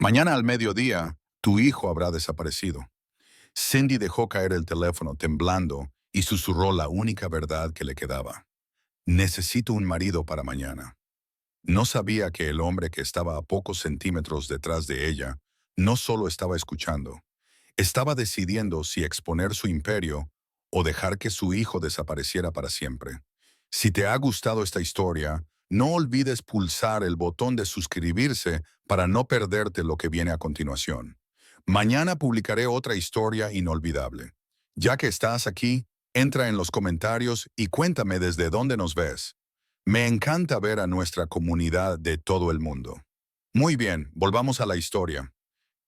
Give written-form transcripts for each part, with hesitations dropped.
Mañana al mediodía, tu hijo habrá desaparecido. Cindy dejó caer el teléfono temblando y susurró la única verdad que le quedaba. Necesito un marido para mañana. No sabía que el hombre que estaba a pocos centímetros detrás de ella no solo estaba escuchando, estaba decidiendo si exponer su imperio o dejar que su hijo desapareciera para siempre. Si te ha gustado esta historia, no olvides pulsar el botón de suscribirse para no perderte lo que viene a continuación. Mañana publicaré otra historia inolvidable. Ya que estás aquí, entra en los comentarios y cuéntame desde dónde nos ves. Me encanta ver a nuestra comunidad de todo el mundo. Muy bien, volvamos a la historia.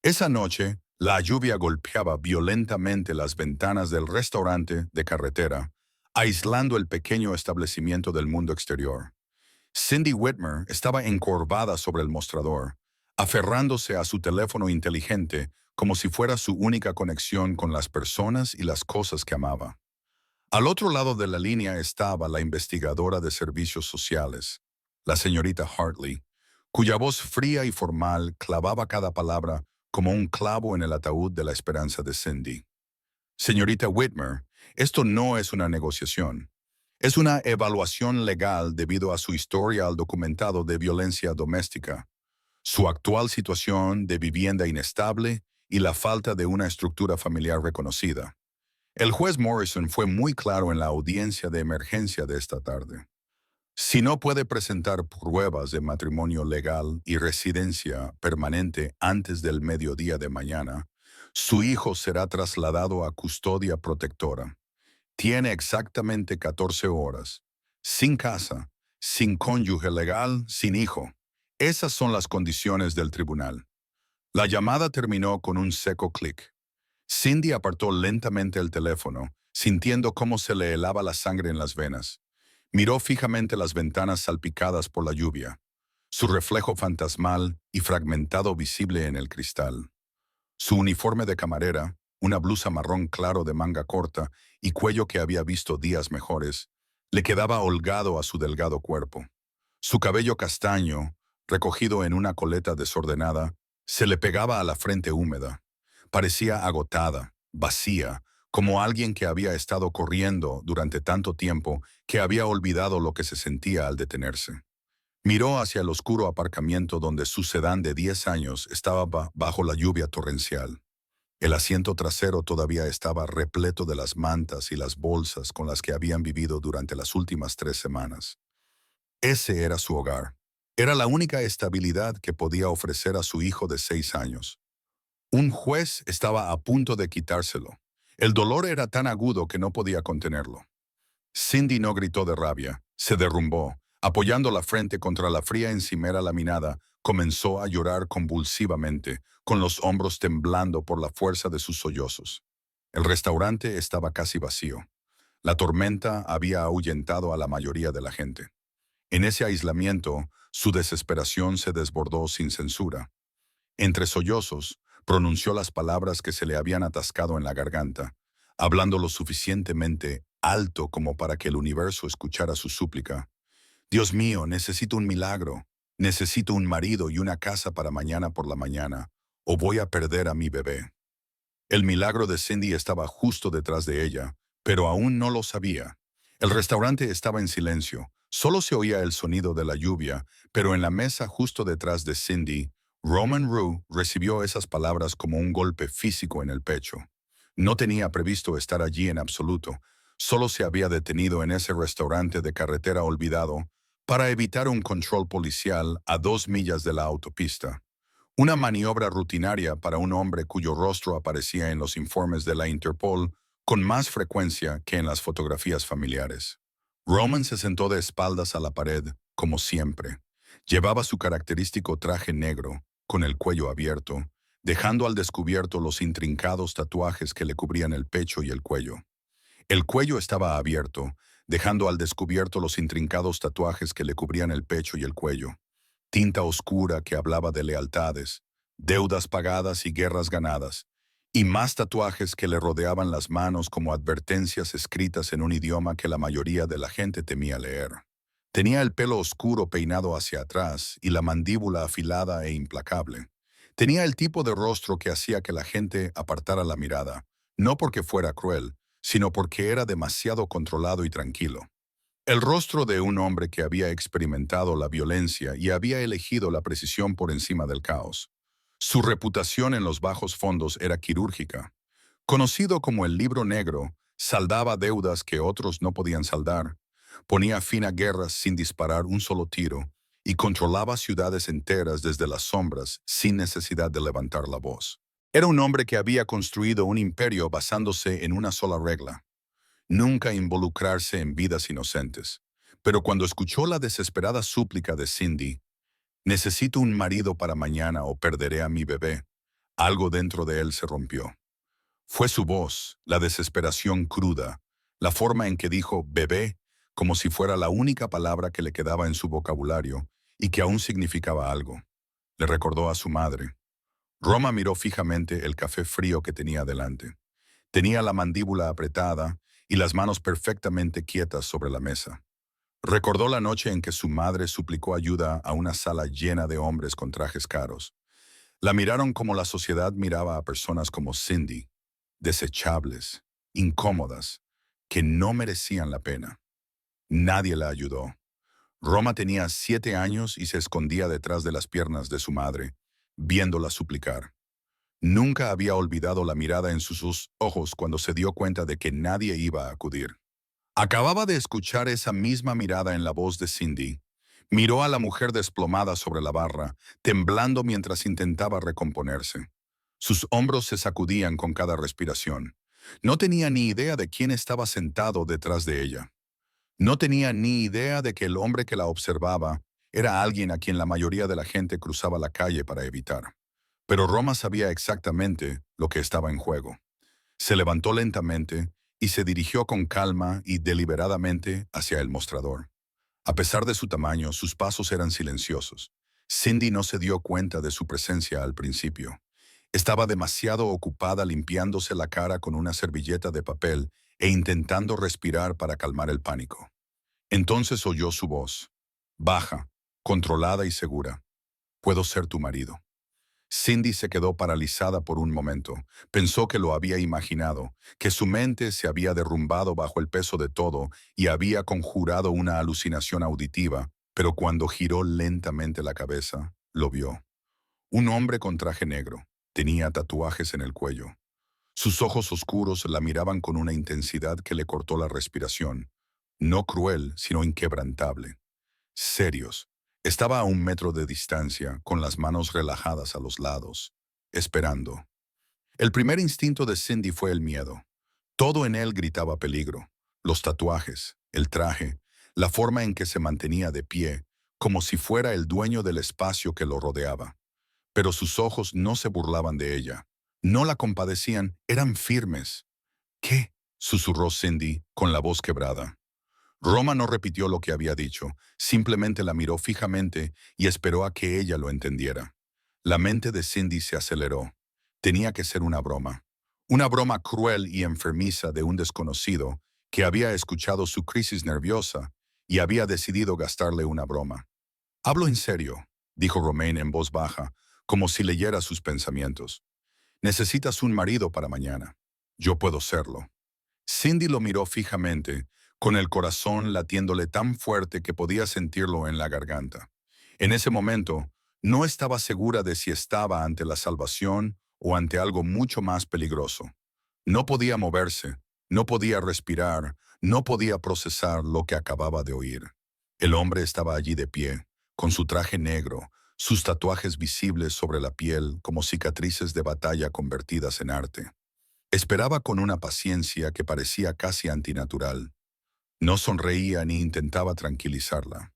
Esa noche, la lluvia golpeaba violentamente las ventanas del restaurante de carretera, aislando el pequeño establecimiento del mundo exterior. Cindy Whitmer estaba encorvada sobre el mostrador, aferrándose a su teléfono inteligente como si fuera su única conexión con las personas y las cosas que amaba. Al otro lado de la línea estaba la investigadora de servicios sociales, la señorita Hartley, cuya voz fría y formal clavaba cada palabra como un clavo en el ataúd de la esperanza de Cindy. Señorita Whitmer, esto no es una negociación. Es una evaluación legal debido a su historial documentado de violencia doméstica, su actual situación de vivienda inestable y la falta de una estructura familiar reconocida. El juez Morrison fue muy claro en la audiencia de emergencia de esta tarde. Si no puede presentar pruebas de matrimonio legal y residencia permanente antes del mediodía de mañana, su hijo será trasladado a custodia protectora. Tiene exactamente 14 horas. Sin casa, sin cónyuge legal, sin hijo. Esas son las condiciones del tribunal. La llamada terminó con un seco clic. Cindy apartó lentamente el teléfono, sintiendo cómo se le helaba la sangre en las venas. Miró fijamente las ventanas salpicadas por la lluvia, su reflejo fantasmal y fragmentado visible en el cristal. Su uniforme de camarera, una blusa marrón claro de manga corta y cuello que había visto días mejores, le quedaba holgado a su delgado cuerpo. Su cabello castaño, recogido en una coleta desordenada, se le pegaba a la frente húmeda. Parecía agotada, vacía, como alguien que había estado corriendo durante tanto tiempo que había olvidado lo que se sentía al detenerse. Miró hacia el oscuro aparcamiento donde su sedán de 10 años estaba bajo la lluvia torrencial. El asiento trasero todavía estaba repleto de las mantas y las bolsas con las que habían vivido durante las últimas 3 semanas. Ese era su hogar. Era la única estabilidad que podía ofrecer a su hijo de 6 años. Un juez estaba a punto de quitárselo. El dolor era tan agudo que no podía contenerlo. Cindy no gritó de rabia, se derrumbó. Apoyando la frente contra la fría encimera laminada, comenzó a llorar convulsivamente, con los hombros temblando por la fuerza de sus sollozos. El restaurante estaba casi vacío. La tormenta había ahuyentado a la mayoría de la gente. En ese aislamiento, su desesperación se desbordó sin censura. Entre sollozos, pronunció las palabras que se le habían atascado en la garganta, hablando lo suficientemente alto como para que el universo escuchara su súplica. Dios mío, necesito un milagro. Necesito un marido y una casa para mañana por la mañana, o voy a perder a mi bebé. El milagro de Cindy estaba justo detrás de ella, pero aún no lo sabía. El restaurante estaba en silencio, solo se oía el sonido de la lluvia, pero en la mesa justo detrás de Cindy, Roman Rue recibió esas palabras como un golpe físico en el pecho. No tenía previsto estar allí en absoluto, solo se había detenido en ese restaurante de carretera olvidado para evitar un control policial a 2 millas de la autopista. Una maniobra rutinaria para un hombre cuyo rostro aparecía en los informes de la Interpol con más frecuencia que en las fotografías familiares. Roman se sentó de espaldas a la pared, como siempre. Llevaba su característico traje negro, con el cuello abierto, dejando al descubierto los intrincados tatuajes que le cubrían el pecho y el cuello. El cuello estaba abierto, dejando al descubierto los intrincados tatuajes que le cubrían el pecho y el cuello. Tinta oscura que hablaba de lealtades, deudas pagadas y guerras ganadas, y más tatuajes que le rodeaban las manos como advertencias escritas en un idioma que la mayoría de la gente temía leer. Tenía el pelo oscuro peinado hacia atrás y la mandíbula afilada e implacable. Tenía el tipo de rostro que hacía que la gente apartara la mirada, no porque fuera cruel, sino porque era demasiado controlado y tranquilo. El rostro de un hombre que había experimentado la violencia y había elegido la precisión por encima del caos. Su reputación en los bajos fondos era quirúrgica. Conocido como el Libro Negro, saldaba deudas que otros no podían saldar, ponía fin a guerras sin disparar un solo tiro y controlaba ciudades enteras desde las sombras sin necesidad de levantar la voz. Era un hombre que había construido un imperio basándose en una sola regla: nunca involucrarse en vidas inocentes. Pero cuando escuchó la desesperada súplica de Cindy, necesito un marido para mañana o perderé a mi bebé, algo dentro de él se rompió. Fue su voz, la desesperación cruda, la forma en que dijo bebé, como si fuera la única palabra que le quedaba en su vocabulario y que aún significaba algo. Le recordó a su madre. Roma miró fijamente el café frío que tenía delante. Tenía la mandíbula apretada y las manos perfectamente quietas sobre la mesa. Recordó la noche en que su madre suplicó ayuda a una sala llena de hombres con trajes caros. La miraron como la sociedad miraba a personas como Cindy, desechables, incómodas, que no merecían la pena. Nadie la ayudó. Roma tenía 7 años y se escondía detrás de las piernas de su madre, viéndola suplicar. Nunca había olvidado la mirada en sus ojos cuando se dio cuenta de que nadie iba a acudir. Acababa de escuchar esa misma mirada en la voz de Cindy. Miró a la mujer desplomada sobre la barra, temblando mientras intentaba recomponerse. Sus hombros se sacudían con cada respiración. No tenía ni idea de quién estaba sentado detrás de ella. No tenía ni idea de que el hombre que la observaba era alguien a quien la mayoría de la gente cruzaba la calle para evitar. Pero Roma sabía exactamente lo que estaba en juego. Se levantó lentamente y se dirigió con calma y deliberadamente hacia el mostrador. A pesar de su tamaño, sus pasos eran silenciosos. Cindy no se dio cuenta de su presencia al principio. Estaba demasiado ocupada limpiándose la cara con una servilleta de papel e intentando respirar para calmar el pánico. Entonces oyó su voz, baja, controlada y segura. Puedo ser tu marido. Cindy se quedó paralizada por un momento. Pensó que lo había imaginado, que su mente se había derrumbado bajo el peso de todo y había conjurado una alucinación auditiva, pero cuando giró lentamente la cabeza, lo vio. Un hombre con traje negro. Tenía tatuajes en el cuello. Sus ojos oscuros la miraban con una intensidad que le cortó la respiración. No cruel, sino inquebrantable. Serios. Estaba a 1 metro de distancia, con las manos relajadas a los lados, esperando. El primer instinto de Cindy fue el miedo. Todo en él gritaba peligro. Los tatuajes, el traje, la forma en que se mantenía de pie, como si fuera el dueño del espacio que lo rodeaba. Pero sus ojos no se burlaban de ella. No la compadecían, eran firmes. ¿Qué? Susurró Cindy, con la voz quebrada. Roma no repitió lo que había dicho, simplemente la miró fijamente y esperó a que ella lo entendiera. La mente de Cindy se aceleró. Tenía que ser una broma cruel y enfermiza de un desconocido que había escuchado su crisis nerviosa y había decidido gastarle una broma. «Hablo en serio», dijo Romain en voz baja, como si leyera sus pensamientos. «Necesitas un marido para mañana. Yo puedo serlo». Cindy lo miró fijamente, con el corazón latiéndole tan fuerte que podía sentirlo en la garganta. En ese momento, no estaba segura de si estaba ante la salvación o ante algo mucho más peligroso. No podía moverse, no podía respirar, no podía procesar lo que acababa de oír. El hombre estaba allí de pie, con su traje negro, sus tatuajes visibles sobre la piel como cicatrices de batalla convertidas en arte. Esperaba con una paciencia que parecía casi antinatural. No sonreía ni intentaba tranquilizarla.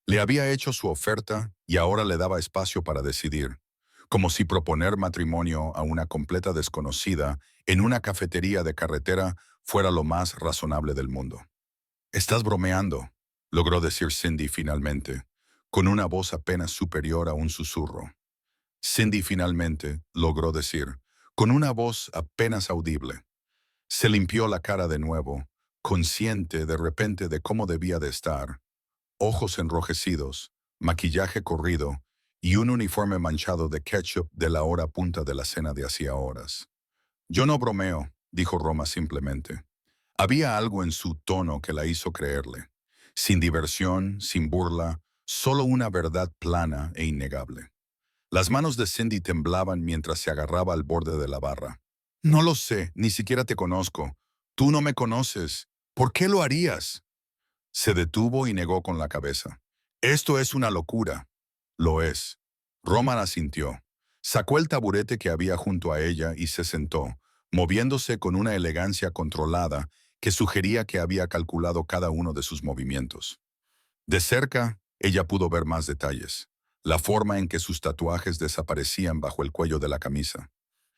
Le había hecho su oferta y ahora le daba espacio para decidir, como si proponer matrimonio a una completa desconocida en una cafetería de carretera fuera lo más razonable del mundo. «Estás bromeando», logró decir Cindy finalmente, con una voz apenas superior a un susurro. Cindy finalmente logró decir, con una voz apenas audible. Se limpió la cara de nuevo, consciente de repente de cómo debía de estar. Ojos enrojecidos, maquillaje corrido y un uniforme manchado de ketchup de la hora punta de la cena de hacía horas. Yo no bromeo, dijo Roma simplemente. Había algo en su tono que la hizo creerle. Sin diversión, sin burla, solo una verdad plana e innegable. Las manos de Cindy temblaban mientras se agarraba al borde de la barra. No lo sé, ni siquiera te conozco. Tú no me conoces. ¿Por qué lo harías? Se detuvo y negó con la cabeza. Esto es una locura. Lo es. Roman asintió. Sacó el taburete que había junto a ella y se sentó, moviéndose con una elegancia controlada que sugería que había calculado cada uno de sus movimientos. De cerca, ella pudo ver más detalles. La forma en que sus tatuajes desaparecían bajo el cuello de la camisa,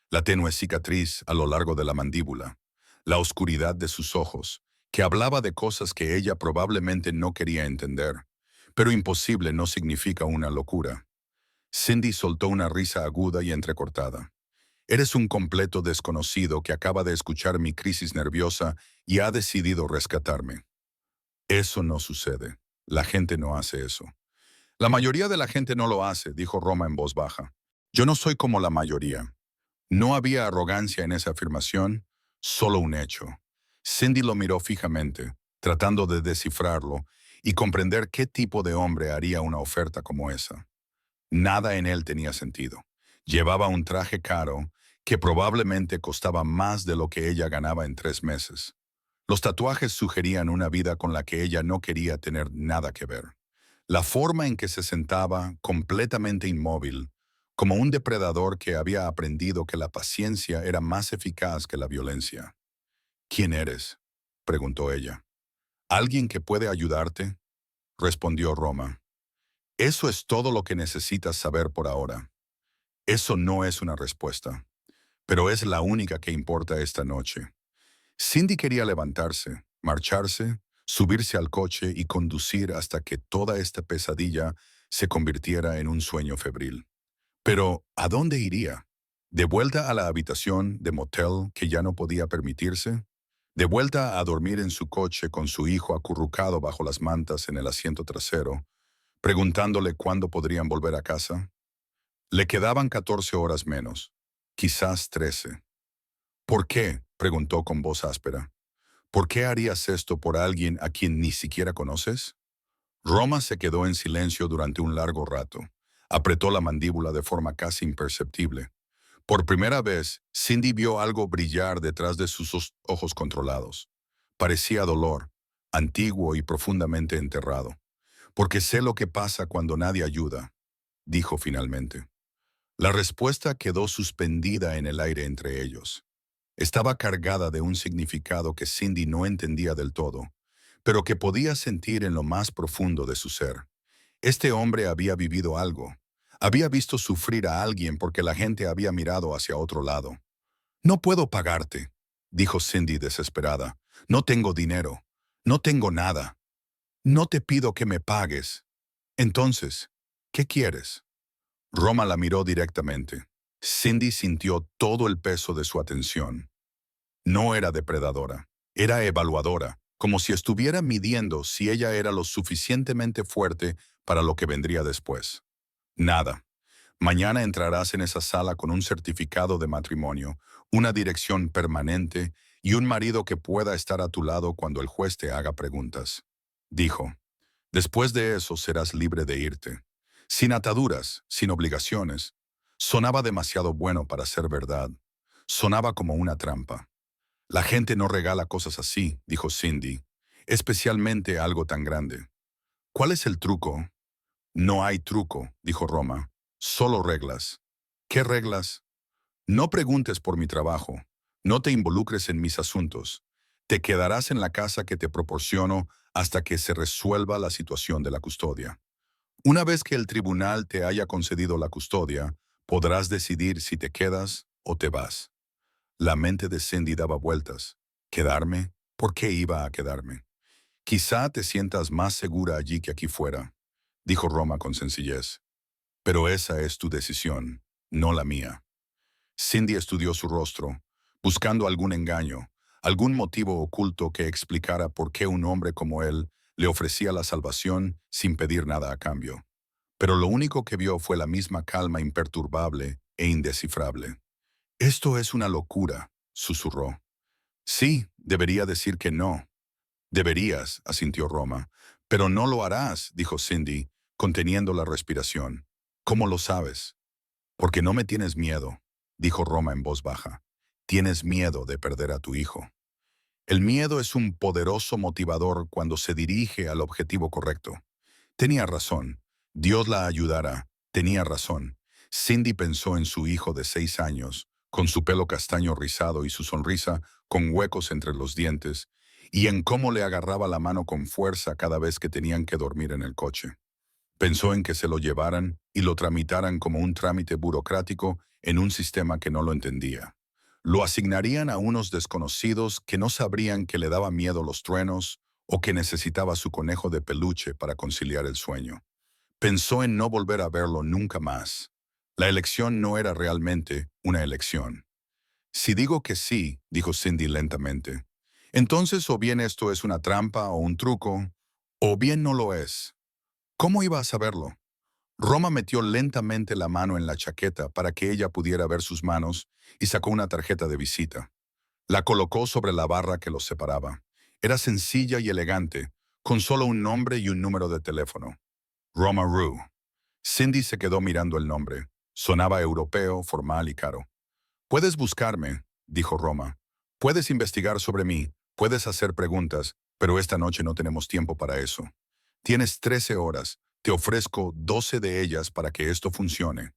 la tenue cicatriz a lo largo de la mandíbula, la oscuridad de sus ojos, que hablaba de cosas que ella probablemente no quería entender. Pero imposible no significa una locura. Cindy soltó una risa aguda y entrecortada. Eres un completo desconocido que acaba de escuchar mi crisis nerviosa y ha decidido rescatarme. Eso no sucede. La gente no hace eso. La mayoría de la gente no lo hace, dijo Roma en voz baja. Yo no soy como la mayoría. No había arrogancia en esa afirmación, solo un hecho. Cindy lo miró fijamente, tratando de descifrarlo y comprender qué tipo de hombre haría una oferta como esa. Nada en él tenía sentido. Llevaba un traje caro que probablemente costaba más de lo que ella ganaba en 3 meses. Los tatuajes sugerían una vida con la que ella no quería tener nada que ver. La forma en que se sentaba, completamente inmóvil, como un depredador que había aprendido que la paciencia era más eficaz que la violencia. ¿Quién eres?, preguntó ella. ¿Alguien que puede ayudarte?, respondió Roma. Eso es todo lo que necesitas saber por ahora. Eso no es una respuesta, pero es la única que importa esta noche. Cindy quería levantarse, marcharse, subirse al coche y conducir hasta que toda esta pesadilla se convirtiera en un sueño febril. Pero, ¿a dónde iría? ¿De vuelta a la habitación de motel que ya no podía permitirse? ¿De vuelta a dormir en su coche con su hijo acurrucado bajo las mantas en el asiento trasero, preguntándole cuándo podrían volver a casa? Le quedaban 14 horas menos, quizás 13. ¿Por qué?, preguntó con voz áspera. ¿Por qué harías esto por alguien a quien ni siquiera conoces? Roma se quedó en silencio durante un largo rato. Apretó la mandíbula de forma casi imperceptible. Por primera vez, Cindy vio algo brillar detrás de sus ojos controlados. Parecía dolor, antiguo y profundamente enterrado. Porque sé lo que pasa cuando nadie ayuda, dijo finalmente. La respuesta quedó suspendida en el aire entre ellos. Estaba cargada de un significado que Cindy no entendía del todo, pero que podía sentir en lo más profundo de su ser. Este hombre había vivido algo. Había visto sufrir a alguien porque la gente había mirado hacia otro lado. No puedo pagarte, dijo Cindy desesperada. No tengo dinero. No tengo nada. No te pido que me pagues. Entonces, ¿qué quieres? Roma la miró directamente. Cindy sintió todo el peso de su atención. No era depredadora, era evaluadora, como si estuviera midiendo si ella era lo suficientemente fuerte para lo que vendría después. Nada. Mañana entrarás en esa sala con un certificado de matrimonio, una dirección permanente y un marido que pueda estar a tu lado cuando el juez te haga preguntas. Dijo, después de eso serás libre de irte. Sin ataduras, sin obligaciones. Sonaba demasiado bueno para ser verdad. Sonaba como una trampa. La gente no regala cosas así, dijo Cindy, especialmente algo tan grande. ¿Cuál es el truco? No hay truco, dijo Roma, solo reglas. ¿Qué reglas? No preguntes por mi trabajo, no te involucres en mis asuntos. Te quedarás en la casa que te proporciono hasta que se resuelva la situación de la custodia. Una vez que el tribunal te haya concedido la custodia, podrás decidir si te quedas o te vas. La mente de Cindy daba vueltas. ¿Quedarme? ¿Por qué iba a quedarme? Quizá te sientas más segura allí que aquí fuera, dijo Roma con sencillez. Pero esa es tu decisión, no la mía. Cindy estudió su rostro, buscando algún engaño, algún motivo oculto que explicara por qué un hombre como él le ofrecía la salvación sin pedir nada a cambio. pero lo único que vio fue la misma calma imperturbable e indescifrable. «Esto es una locura», susurró. «Sí, debería decir que no». «Deberías», asintió Roma. «Pero no lo harás», dijo Cindy, conteniendo la respiración. «¿Cómo lo sabes?» «Porque no me tienes miedo», dijo Roma en voz baja. «Tienes miedo de perder a tu hijo». El miedo es un poderoso motivador cuando se dirige al objetivo correcto. Tenía razón. Dios la ayudará. Tenía razón. Cindy pensó en su hijo de 6 años, con su pelo castaño rizado y su sonrisa con huecos entre los dientes, y en cómo le agarraba la mano con fuerza cada vez que tenían que dormir en el coche. Pensó en que se lo llevaran y lo tramitaran como un trámite burocrático en un sistema que no lo entendía. Lo asignarían a unos desconocidos que no sabrían que le daba miedo los truenos o que necesitaba su conejo de peluche para conciliar el sueño. Pensó en no volver a verlo nunca más. La elección no era realmente una elección. «Si digo que sí», dijo Cindy lentamente, «entonces o bien esto es una trampa o un truco, o bien no lo es». ¿Cómo iba a saberlo? Roma metió lentamente la mano en la chaqueta para que ella pudiera ver sus manos y sacó una tarjeta de visita. La colocó sobre la barra que los separaba. Era sencilla y elegante, con solo un nombre y un número de teléfono. Roma Rue. Cindy se quedó mirando el nombre. Sonaba europeo, formal y caro. «Puedes buscarme», dijo Roma. «Puedes investigar sobre mí, puedes hacer preguntas, pero esta noche no tenemos tiempo para eso. Tienes 13 horas, te ofrezco 12 de ellas para que esto funcione».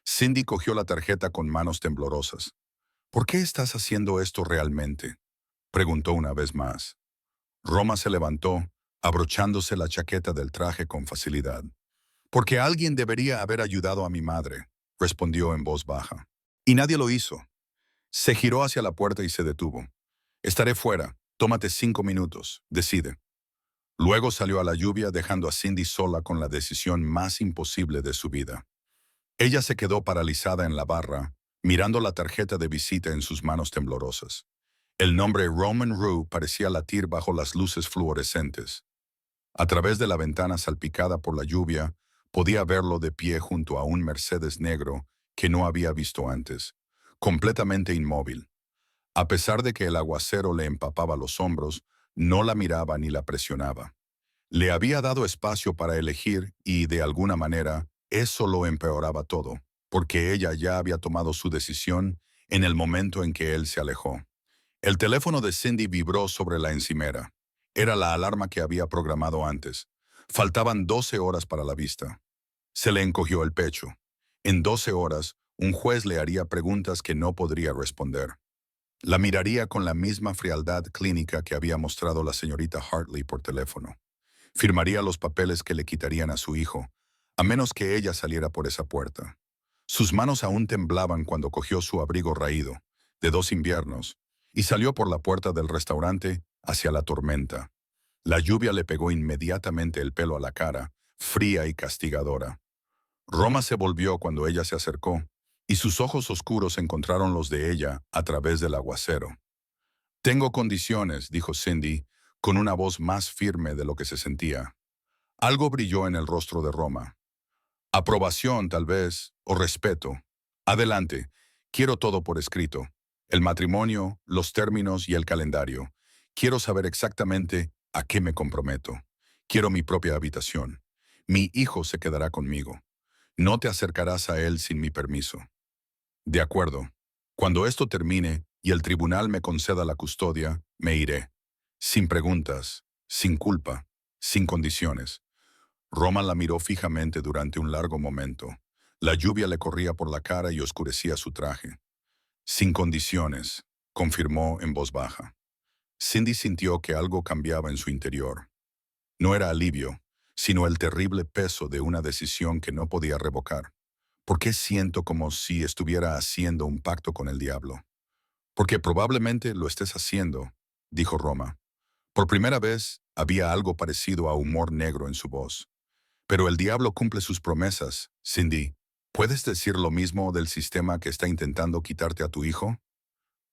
Cindy cogió la tarjeta con manos temblorosas. «¿Por qué estás haciendo esto realmente?», preguntó una vez más. Roma se levantó, abrochándose la chaqueta del traje con facilidad. «Porque alguien debería haber ayudado a mi madre», respondió en voz baja. «Y nadie lo hizo». Se giró hacia la puerta y se detuvo. «Estaré fuera. Tómate 5 minutos. Decide». Luego salió a la lluvia dejando a Cindy sola con la decisión más imposible de su vida. Ella se quedó paralizada en la barra, mirando la tarjeta de visita en sus manos temblorosas. El nombre Roman Rue parecía latir bajo las luces fluorescentes. A través de la ventana salpicada por la lluvia, podía verlo de pie junto a un Mercedes negro que no había visto antes, completamente inmóvil. A pesar de que el aguacero le empapaba los hombros, no la miraba ni la presionaba. Le había dado espacio para elegir y, de alguna manera, eso lo empeoraba todo, porque ella ya había tomado su decisión en el momento en que él se alejó. El teléfono de Cindy vibró sobre la encimera. Era la alarma que había programado antes. Faltaban 12 horas para la vista. Se le encogió el pecho. En 12 horas, un juez le haría preguntas que no podría responder. La miraría con la misma frialdad clínica que había mostrado la señorita Hartley por teléfono. Firmaría los papeles que le quitarían a su hijo, a menos que ella saliera por esa puerta. Sus manos aún temblaban cuando cogió su abrigo raído, de 2 inviernos, y salió por la puerta del restaurante hacia la tormenta. La lluvia le pegó inmediatamente el pelo a la cara, fría y castigadora. Roma se volvió cuando ella se acercó, y sus ojos oscuros encontraron los de ella a través del aguacero. «Tengo condiciones», dijo Cindy, con una voz más firme de lo que se sentía. Algo brilló en el rostro de Roma. «Aprobación, tal vez, o respeto. Adelante, quiero todo por escrito. El matrimonio, los términos y el calendario. Quiero saber exactamente a qué me comprometo. Quiero mi propia habitación. Mi hijo se quedará conmigo. No te acercarás a él sin mi permiso». «De acuerdo. Cuando esto termine y el tribunal me conceda la custodia, me iré. Sin preguntas, sin culpa, sin condiciones». Roma la miró fijamente durante un largo momento. La lluvia le corría por la cara y oscurecía su traje. «Sin condiciones», confirmó en voz baja. Cindy sintió que algo cambiaba en su interior. No era alivio, sino el terrible peso de una decisión que no podía revocar. «¿Por qué siento como si estuviera haciendo un pacto con el diablo?» «Porque probablemente lo estés haciendo», dijo Roma. Por primera vez había algo parecido a humor negro en su voz. «Pero el diablo cumple sus promesas, Cindy. ¿Puedes decir lo mismo del sistema que está intentando quitarte a tu hijo?»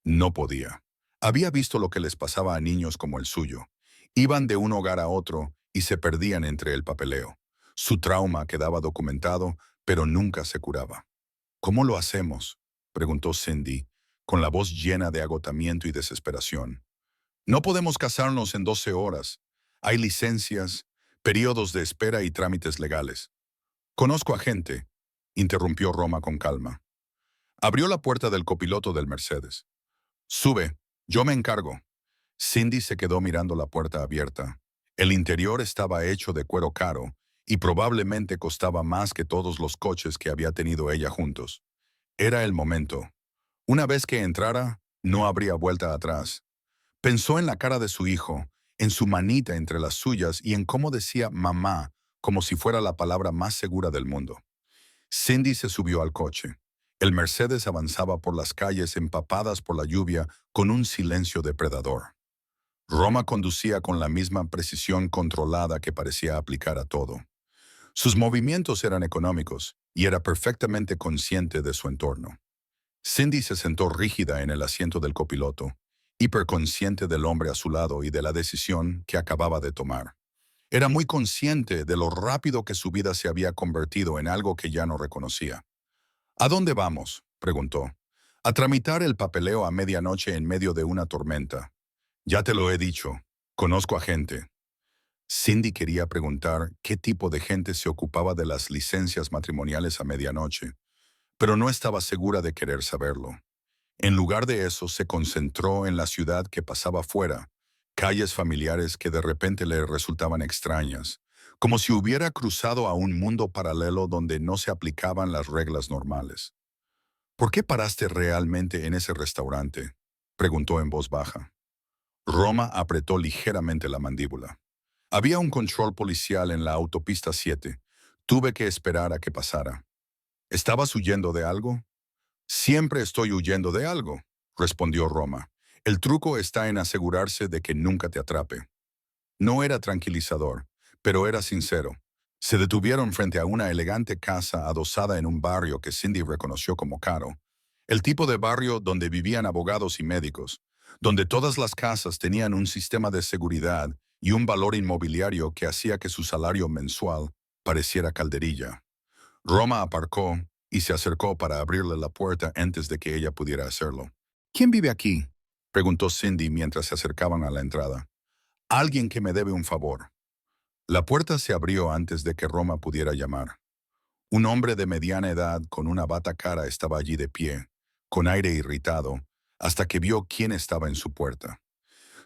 No podía. Había visto lo que les pasaba a niños como el suyo. Iban de un hogar a otro y se perdían entre el papeleo. Su trauma quedaba documentado, pero nunca se curaba. ¿Cómo lo hacemos?, preguntó Cindy, con la voz llena de agotamiento y desesperación. No podemos casarnos en 12 horas. Hay licencias, periodos de espera y trámites legales. Conozco a gente, interrumpió Roma con calma. Abrió la puerta del copiloto del Mercedes. Sube, yo me encargo. Cindy se quedó mirando la puerta abierta. El interior estaba hecho de cuero caro y probablemente costaba más que todos los coches que había tenido ella juntos. Era el momento. Una vez que entrara, no habría vuelta atrás. Pensó en la cara de su hijo, en su manita entre las suyas y en cómo decía mamá, como si fuera la palabra más segura del mundo. Cindy se subió al coche. El Mercedes avanzaba por las calles empapadas por la lluvia con un silencio depredador. Roma conducía con la misma precisión controlada que parecía aplicar a todo. Sus movimientos eran económicos y era perfectamente consciente de su entorno. Cindy se sentó rígida en el asiento del copiloto, hiperconsciente del hombre a su lado y de la decisión que acababa de tomar. Era muy consciente de lo rápido que su vida se había convertido en algo que ya no reconocía. ¿A dónde vamos?, preguntó. A tramitar el papeleo a medianoche en medio de una tormenta. Ya te lo he dicho, conozco a gente. Cindy quería preguntar qué tipo de gente se ocupaba de las licencias matrimoniales a medianoche, pero no estaba segura de querer saberlo. En lugar de eso, se concentró en la ciudad que pasaba fuera, calles familiares que de repente le resultaban extrañas, como si hubiera cruzado a un mundo paralelo donde no se aplicaban las reglas normales. ¿Por qué paraste realmente en ese restaurante?, preguntó en voz baja. Roma apretó ligeramente la mandíbula. Había un control policial en la autopista 7. Tuve que esperar a que pasara. ¿Estabas huyendo de algo? Siempre estoy huyendo de algo, respondió Roma. El truco está en asegurarse de que nunca te atrape. No era tranquilizador, pero era sincero. Se detuvieron frente a una elegante casa adosada en un barrio que Cindy reconoció como caro. El tipo de barrio donde vivían abogados y médicos, donde todas las casas tenían un sistema de seguridad y un valor inmobiliario que hacía que su salario mensual pareciera calderilla. Roma aparcó y se acercó para abrirle la puerta antes de que ella pudiera hacerlo. ¿Quién vive aquí?, preguntó Cindy mientras se acercaban a la entrada. Alguien que me debe un favor. La puerta se abrió antes de que Roma pudiera llamar. Un hombre de mediana edad con una bata cara estaba allí de pie, con aire irritado, hasta que vio quién estaba en su puerta.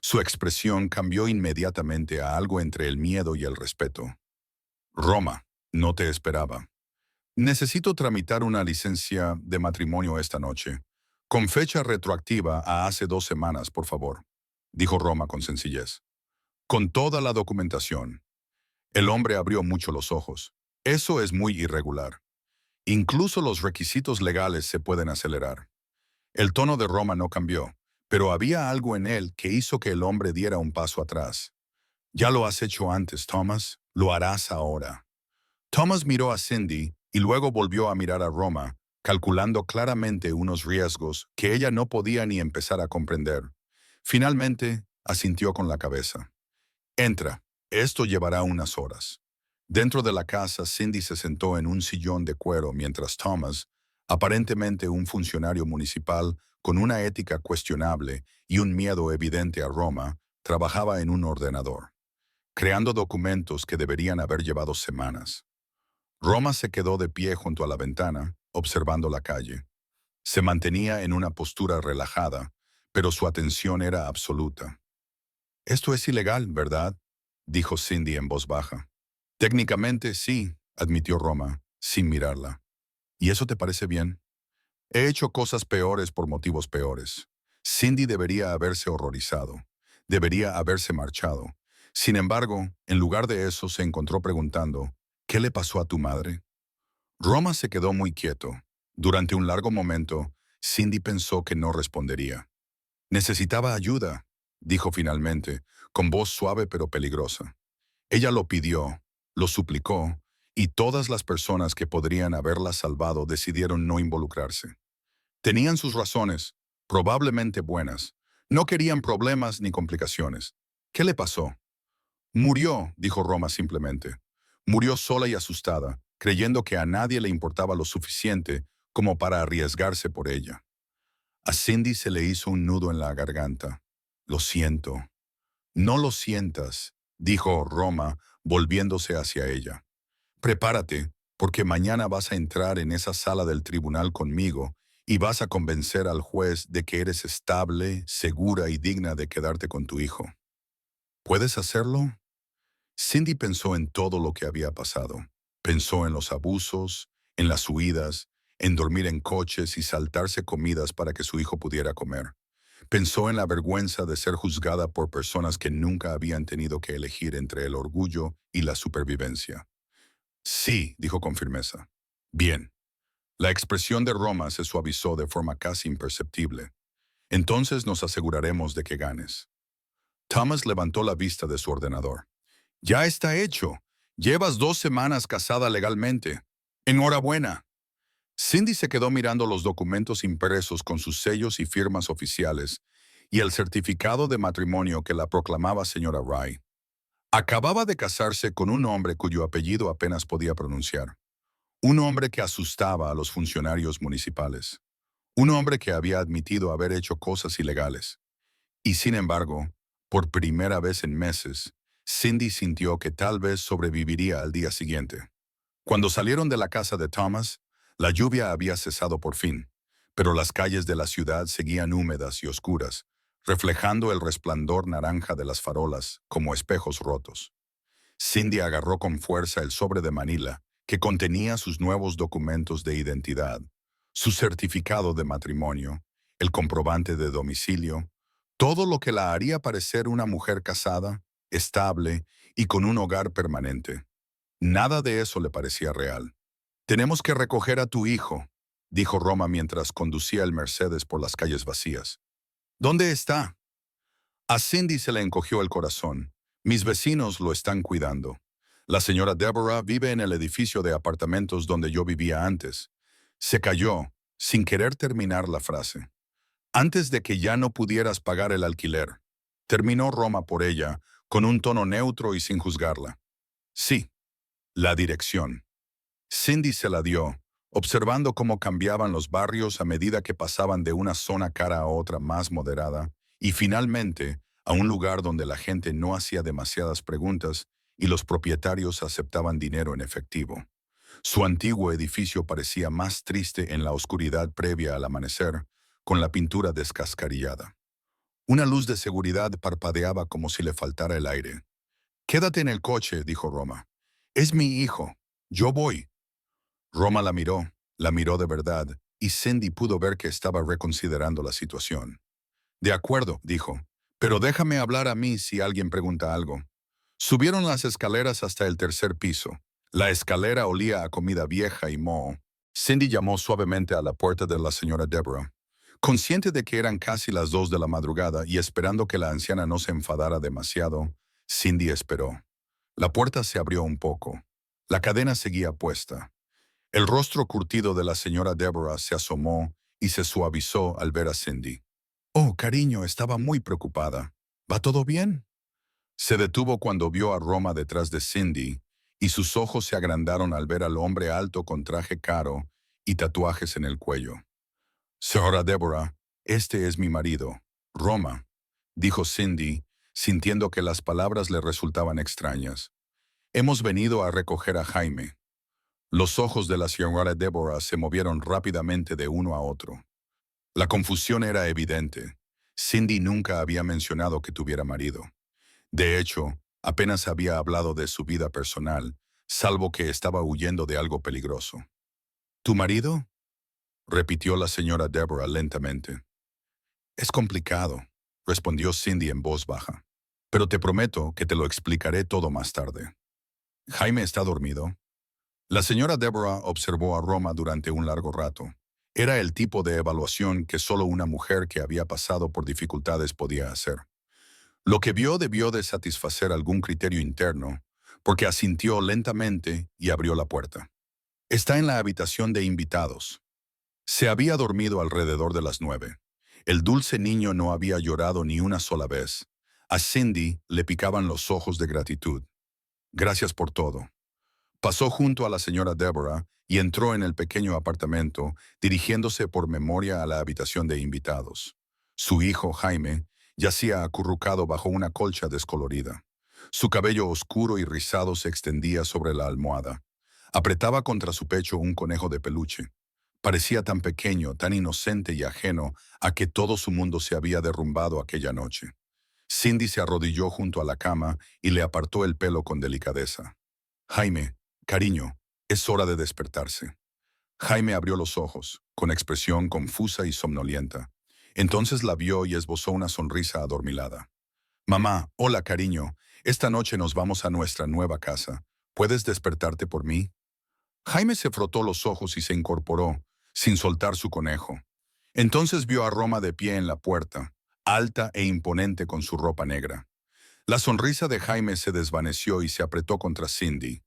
Su expresión cambió inmediatamente a algo entre el miedo y el respeto. Roma, no te esperaba. Necesito tramitar una licencia de matrimonio esta noche, con fecha retroactiva a hace 2 semanas, por favor, dijo Roma con sencillez. Con toda la documentación. El hombre abrió mucho los ojos. Eso es muy irregular. Incluso los requisitos legales se pueden acelerar. El tono de Roma no cambió, pero había algo en él que hizo que el hombre diera un paso atrás. Ya lo has hecho antes, Thomas. Lo harás ahora. Thomas miró a Cindy y luego volvió a mirar a Roma, calculando claramente unos riesgos que ella no podía ni empezar a comprender. Finalmente, asintió con la cabeza. Entra, esto llevará unas horas. Dentro de la casa, Cindy se sentó en un sillón de cuero mientras Thomas, aparentemente un funcionario municipal con una ética cuestionable y un miedo evidente a Roma, trabajaba en un ordenador, creando documentos que deberían haber llevado semanas. Roma se quedó de pie junto a la ventana, observando la calle. Se mantenía en una postura relajada, pero su atención era absoluta. «Esto es ilegal, ¿verdad?», dijo Cindy en voz baja. «Técnicamente sí», admitió Roma, sin mirarla. «¿Y eso te parece bien?». «He hecho cosas peores por motivos peores». Cindy debería haberse horrorizado. Debería haberse marchado. Sin embargo, en lugar de eso, se encontró preguntando, «¿Qué le pasó a tu madre?». Roma se quedó muy quieto. Durante un largo momento, Cindy pensó que no respondería. «Necesitaba ayuda», dijo finalmente, con voz suave pero peligrosa. Ella lo pidió, lo suplicó, y todas las personas que podrían haberla salvado decidieron no involucrarse. Tenían sus razones, probablemente buenas. No querían problemas ni complicaciones. ¿Qué le pasó? «Murió», dijo Roma simplemente. Murió sola y asustada, creyendo que a nadie le importaba lo suficiente como para arriesgarse por ella. A Cindy se le hizo un nudo en la garganta. Lo siento. No lo sientas, dijo Roma, volviéndose hacia ella. Prepárate, porque mañana vas a entrar en esa sala del tribunal conmigo y vas a convencer al juez de que eres estable, segura y digna de quedarte con tu hijo. ¿Puedes hacerlo? Cindy pensó en todo lo que había pasado. Pensó en los abusos, en las huidas, en dormir en coches y saltarse comidas para que su hijo pudiera comer. Pensó en la vergüenza de ser juzgada por personas que nunca habían tenido que elegir entre el orgullo y la supervivencia. Sí, dijo con firmeza. Bien. La expresión de Roma se suavizó de forma casi imperceptible. Entonces nos aseguraremos de que ganes. Thomas levantó la vista de su ordenador. Ya está hecho. Llevas 2 semanas casada legalmente. Enhorabuena. Cindy se quedó mirando los documentos impresos con sus sellos y firmas oficiales y el certificado de matrimonio que la proclamaba señora Rye. Acababa de casarse con un hombre cuyo apellido apenas podía pronunciar. Un hombre que asustaba a los funcionarios municipales. Un hombre que había admitido haber hecho cosas ilegales. Y sin embargo, por primera vez en meses, Cindy sintió que tal vez sobreviviría al día siguiente. Cuando salieron de la casa de Thomas, la lluvia había cesado por fin, pero las calles de la ciudad seguían húmedas y oscuras, reflejando el resplandor naranja de las farolas como espejos rotos. Cindy agarró con fuerza el sobre de Manila, que contenía sus nuevos documentos de identidad, su certificado de matrimonio, el comprobante de domicilio, todo lo que la haría parecer una mujer casada, estable y con un hogar permanente. Nada de eso le parecía real. «Tenemos que recoger a tu hijo», dijo Roma mientras conducía el Mercedes por las calles vacías. «¿Dónde está?» A Cindy se le encogió el corazón. «Mis vecinos lo están cuidando. La señora Deborah vive en el edificio de apartamentos donde yo vivía antes». Se calló, sin querer terminar la frase. «Antes de que ya no pudieras pagar el alquiler», terminó Roma por ella, con un tono neutro y sin juzgarla. «Sí, la dirección». Cindy se la dio, observando cómo cambiaban los barrios a medida que pasaban de una zona cara a otra más moderada, y finalmente a un lugar donde la gente no hacía demasiadas preguntas y los propietarios aceptaban dinero en efectivo. Su antiguo edificio parecía más triste en la oscuridad previa al amanecer, con la pintura descascarillada. Una luz de seguridad parpadeaba como si le faltara el aire. «Quédate en el coche», dijo Roma. «Es mi hijo. Yo voy». Roma la miró de verdad, y Cindy pudo ver que estaba reconsiderando la situación. «De acuerdo», dijo, «pero déjame hablar a mí si alguien pregunta algo». Subieron las escaleras hasta el tercer piso. La escalera olía a comida vieja y moho. Cindy llamó suavemente a la puerta de la señora Deborah. Consciente de que eran casi las 2 de la madrugada y esperando que la anciana no se enfadara demasiado, Cindy esperó. La puerta se abrió un poco. La cadena seguía puesta. El rostro curtido de la señora Deborah se asomó y se suavizó al ver a Cindy. «Oh, cariño, estaba muy preocupada. ¿Va todo bien?» Se detuvo cuando vio a Roma detrás de Cindy, y sus ojos se agrandaron al ver al hombre alto con traje caro y tatuajes en el cuello. «Señora Deborah, este es mi marido, Roma», dijo Cindy, sintiendo que las palabras le resultaban extrañas. «Hemos venido a recoger a Jaime». Los ojos de la señora Deborah se movieron rápidamente de uno a otro. La confusión era evidente. Cindy nunca había mencionado que tuviera marido. De hecho, apenas había hablado de su vida personal, salvo que estaba huyendo de algo peligroso. «¿Tu marido?», repitió la señora Deborah lentamente. «Es complicado», respondió Cindy en voz baja. «Pero te prometo que te lo explicaré todo más tarde». «¿Jaime está dormido?». La señora Deborah observó a Roma durante un largo rato. Era el tipo de evaluación que solo una mujer que había pasado por dificultades podía hacer. Lo que vio debió de satisfacer algún criterio interno, porque asintió lentamente y abrió la puerta. «Está en la habitación de invitados». Se había dormido alrededor de las 9. El dulce niño no había llorado ni una sola vez. A Cindy le picaban los ojos de gratitud. «Gracias por todo». Pasó junto a la señora Deborah y entró en el pequeño apartamento, dirigiéndose por memoria a la habitación de invitados. Su hijo, Jaime, yacía acurrucado bajo una colcha descolorida. Su cabello oscuro y rizado se extendía sobre la almohada. Apretaba contra su pecho un conejo de peluche. Parecía tan pequeño, tan inocente y ajeno a que todo su mundo se había derrumbado aquella noche. Cindy se arrodilló junto a la cama y le apartó el pelo con delicadeza. Jaime, cariño, es hora de despertarse. Jaime abrió los ojos, con expresión confusa y somnolienta. Entonces la vio y esbozó una sonrisa adormilada. Mamá, hola cariño, esta noche nos vamos a nuestra nueva casa. ¿Puedes despertarte por mí? Jaime se frotó los ojos y se incorporó, sin soltar su conejo. Entonces vio a Roma de pie en la puerta, alta e imponente con su ropa negra. La sonrisa de Jaime se desvaneció y se apretó contra Cindy.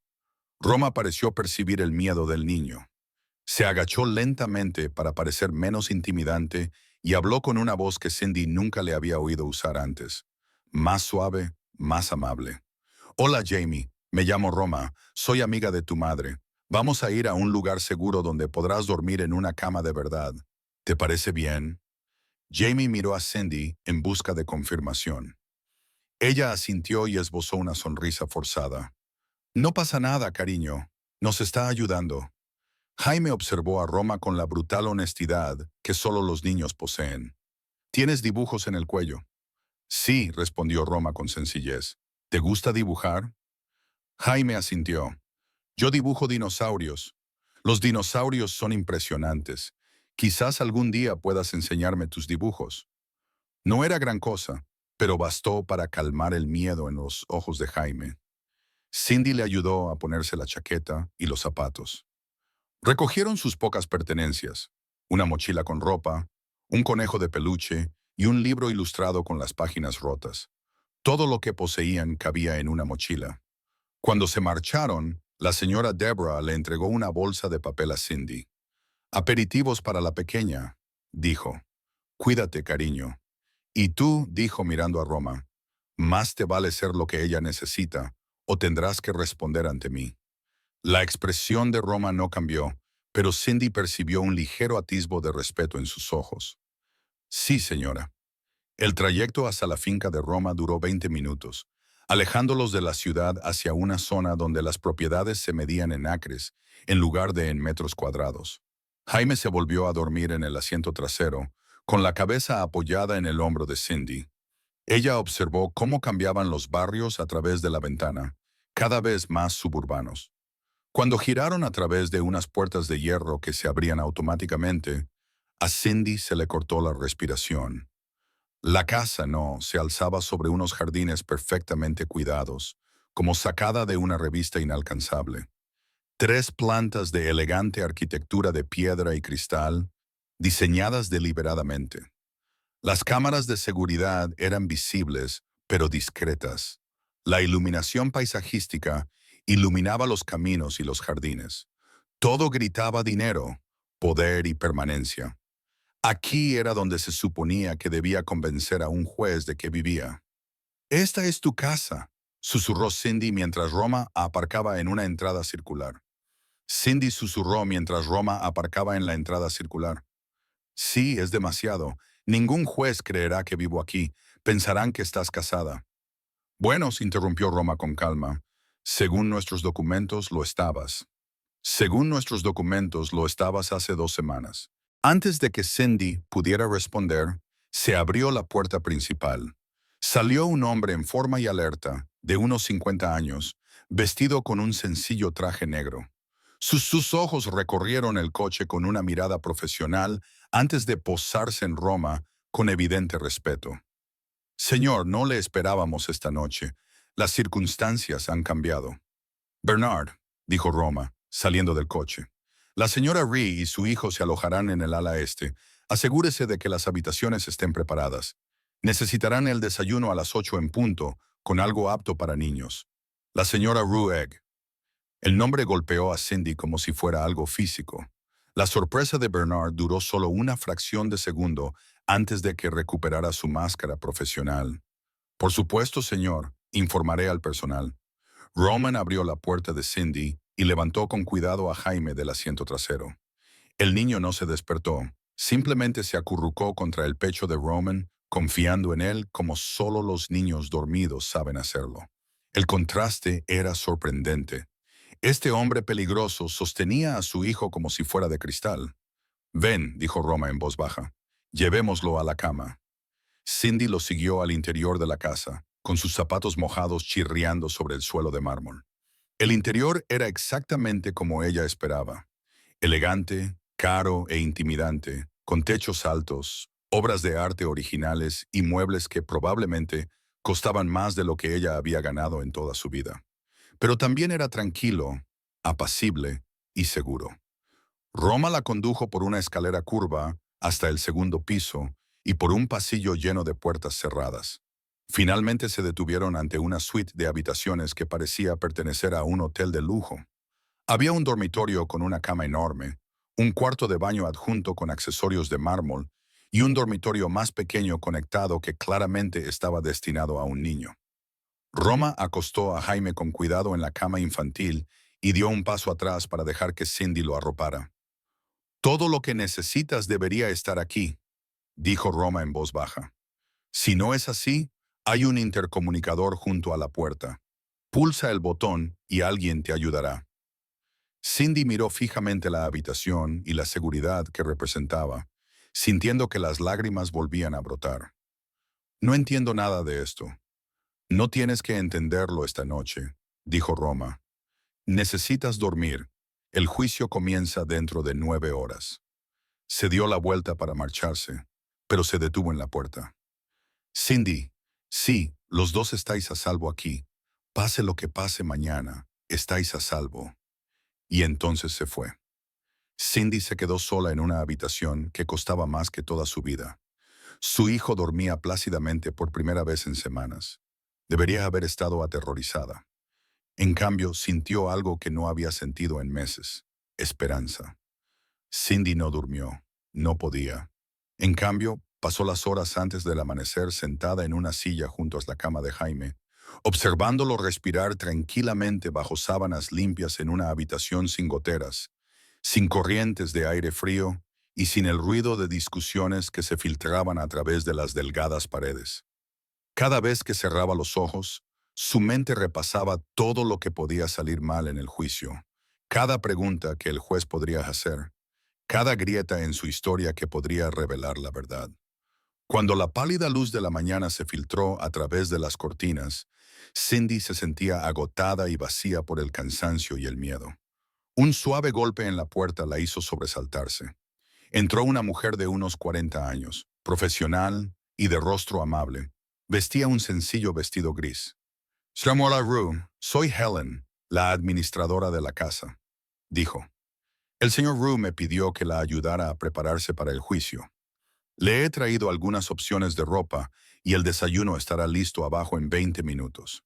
Roma pareció percibir el miedo del niño. Se agachó lentamente para parecer menos intimidante y habló con una voz que Cindy nunca le había oído usar antes. Más suave, más amable. Hola Jamie, me llamo Roma, soy amiga de tu madre. Vamos a ir a un lugar seguro donde podrás dormir en una cama de verdad. ¿Te parece bien? Jamie miró a Cindy en busca de confirmación. Ella asintió y esbozó una sonrisa forzada. No pasa nada, cariño. Nos está ayudando. Jaime observó a Roma con la brutal honestidad que solo los niños poseen. ¿Tienes dibujos en el cuello? Sí, respondió Roma con sencillez. ¿Te gusta dibujar? Jaime asintió. Yo dibujo dinosaurios. Los dinosaurios son impresionantes. Quizás algún día puedas enseñarme tus dibujos. No era gran cosa, pero bastó para calmar el miedo en los ojos de Jaime. Cindy le ayudó a ponerse la chaqueta y los zapatos. Recogieron sus pocas pertenencias, una mochila con ropa, un conejo de peluche y un libro ilustrado con las páginas rotas. Todo lo que poseían cabía en una mochila. Cuando se marcharon, la señora Deborah le entregó una bolsa de papel a Cindy. Aperitivos para la pequeña, dijo. Cuídate, cariño. Y tú, dijo mirando a Roma, más te vale ser lo que ella necesita, o tendrás que responder ante mí. La expresión de Roma no cambió, pero Cindy percibió un ligero atisbo de respeto en sus ojos. Sí, señora. El trayecto hasta la finca de Roma duró 20 minutos, alejándolos de la ciudad hacia una zona donde las propiedades se medían en acres, en lugar de en metros cuadrados. Jaime se volvió a dormir en el asiento trasero, con la cabeza apoyada en el hombro de Cindy. Ella observó cómo cambiaban los barrios a través de la ventana, cada vez más suburbanos. Cuando giraron a través de unas puertas de hierro que se abrían automáticamente, a Cindy se le cortó la respiración. La casa no se alzaba sobre unos jardines perfectamente cuidados, como sacada de una revista inalcanzable. 3 plantas de elegante arquitectura de piedra y cristal, diseñadas deliberadamente. Las cámaras de seguridad eran visibles, pero discretas. La iluminación paisajística iluminaba los caminos y los jardines. Todo gritaba dinero, poder y permanencia. Aquí era donde se suponía que debía convencer a un juez de que vivía. «Esta es tu casa», susurró Cindy mientras Roma aparcaba en una entrada circular. Cindy susurró mientras Roma aparcaba en la entrada circular. «Sí, es demasiado. Ningún juez creerá que vivo aquí. Pensarán que estás casada». «Bueno», se interrumpió Roma con calma. «Según nuestros documentos, lo estabas». «Según nuestros documentos, lo estabas hace 2 semanas». Antes de que Cindy pudiera responder, se abrió la puerta principal. Salió un hombre en forma y alerta, de unos 50 años, vestido con un sencillo traje negro. Sus ojos recorrieron el coche con una mirada profesional antes de posarse en Roma con evidente respeto. «Señor, no le esperábamos esta noche. Las circunstancias han cambiado». «Bernard», dijo Roma, saliendo del coche. «La señora Ree y su hijo se alojarán en el ala este. Asegúrese de que las habitaciones estén preparadas. Necesitarán el desayuno a las 8 en punto, con algo apto para niños. La señora Ruegg». El nombre golpeó a Cindy como si fuera algo físico. La sorpresa de Bernard duró solo una fracción de segundo antes de que recuperara su máscara profesional. «Por supuesto, señor, informaré al personal». Roman abrió la puerta de Cindy y levantó con cuidado a Jaime del asiento trasero. El niño no se despertó, simplemente se acurrucó contra el pecho de Roman, confiando en él como solo los niños dormidos saben hacerlo. El contraste era sorprendente. Este hombre peligroso sostenía a su hijo como si fuera de cristal. «Ven», dijo Roma en voz baja, «llevémoslo a la cama». Cindy lo siguió al interior de la casa, con sus zapatos mojados chirriando sobre el suelo de mármol. El interior era exactamente como ella esperaba. Elegante, caro e intimidante, con techos altos, obras de arte originales y muebles que probablemente costaban más de lo que ella había ganado en toda su vida. Pero también era tranquilo, apacible y seguro. Roma la condujo por una escalera curva hasta el segundo piso y por un pasillo lleno de puertas cerradas. Finalmente se detuvieron ante una suite de habitaciones que parecía pertenecer a un hotel de lujo. Había un dormitorio con una cama enorme, un cuarto de baño adjunto con accesorios de mármol y un dormitorio más pequeño conectado que claramente estaba destinado a un niño. Roma acostó a Jaime con cuidado en la cama infantil y dio un paso atrás para dejar que Cindy lo arropara. «Todo lo que necesitas debería estar aquí», dijo Roma en voz baja. «Si no es así, hay un intercomunicador junto a la puerta. Pulsa el botón y alguien te ayudará». Cindy miró fijamente la habitación y la seguridad que representaba, sintiendo que las lágrimas volvían a brotar. «No entiendo nada de esto». «No tienes que entenderlo esta noche», dijo Roma. «Necesitas dormir. El juicio comienza dentro de 9 horas». Se dio la vuelta para marcharse, pero se detuvo en la puerta. «Cindy, sí, los dos estáis a salvo aquí. Pase lo que pase mañana, estáis a salvo». Y entonces se fue. Cindy se quedó sola en una habitación que costaba más que toda su vida. Su hijo dormía plácidamente por primera vez en semanas. Debería haber estado aterrorizada. En cambio, sintió algo que no había sentido en meses: esperanza. Cindy no durmió. No podía. En cambio, pasó las horas antes del amanecer sentada en una silla junto a la cama de Jaime, observándolo respirar tranquilamente bajo sábanas limpias en una habitación sin goteras, sin corrientes de aire frío y sin el ruido de discusiones que se filtraban a través de las delgadas paredes. Cada vez que cerraba los ojos, su mente repasaba todo lo que podía salir mal en el juicio, cada pregunta que el juez podría hacer, cada grieta en su historia que podría revelar la verdad. Cuando la pálida luz de la mañana se filtró a través de las cortinas, Cindy se sentía agotada y vacía por el cansancio y el miedo. Un suave golpe en la puerta la hizo sobresaltarse. Entró una mujer de unos 40 años, profesional y de rostro amable. Vestía un sencillo vestido gris. «Señor Rue, soy Helen, la administradora de la casa», dijo. «El señor Rue me pidió que la ayudara a prepararse para el juicio. Le he traído algunas opciones de ropa y el desayuno estará listo abajo en 20 minutos».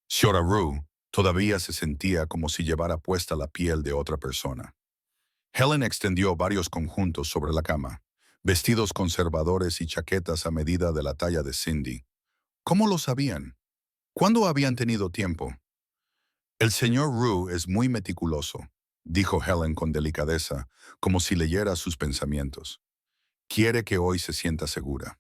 Señora Rue todavía se sentía como si llevara puesta la piel de otra persona. Helen extendió varios conjuntos sobre la cama, vestidos conservadores y chaquetas a medida de la talla de Cindy. ¿Cómo lo sabían? ¿Cuándo habían tenido tiempo? «El señor Rue es muy meticuloso», dijo Helen con delicadeza, como si leyera sus pensamientos. «Quiere que hoy se sienta segura».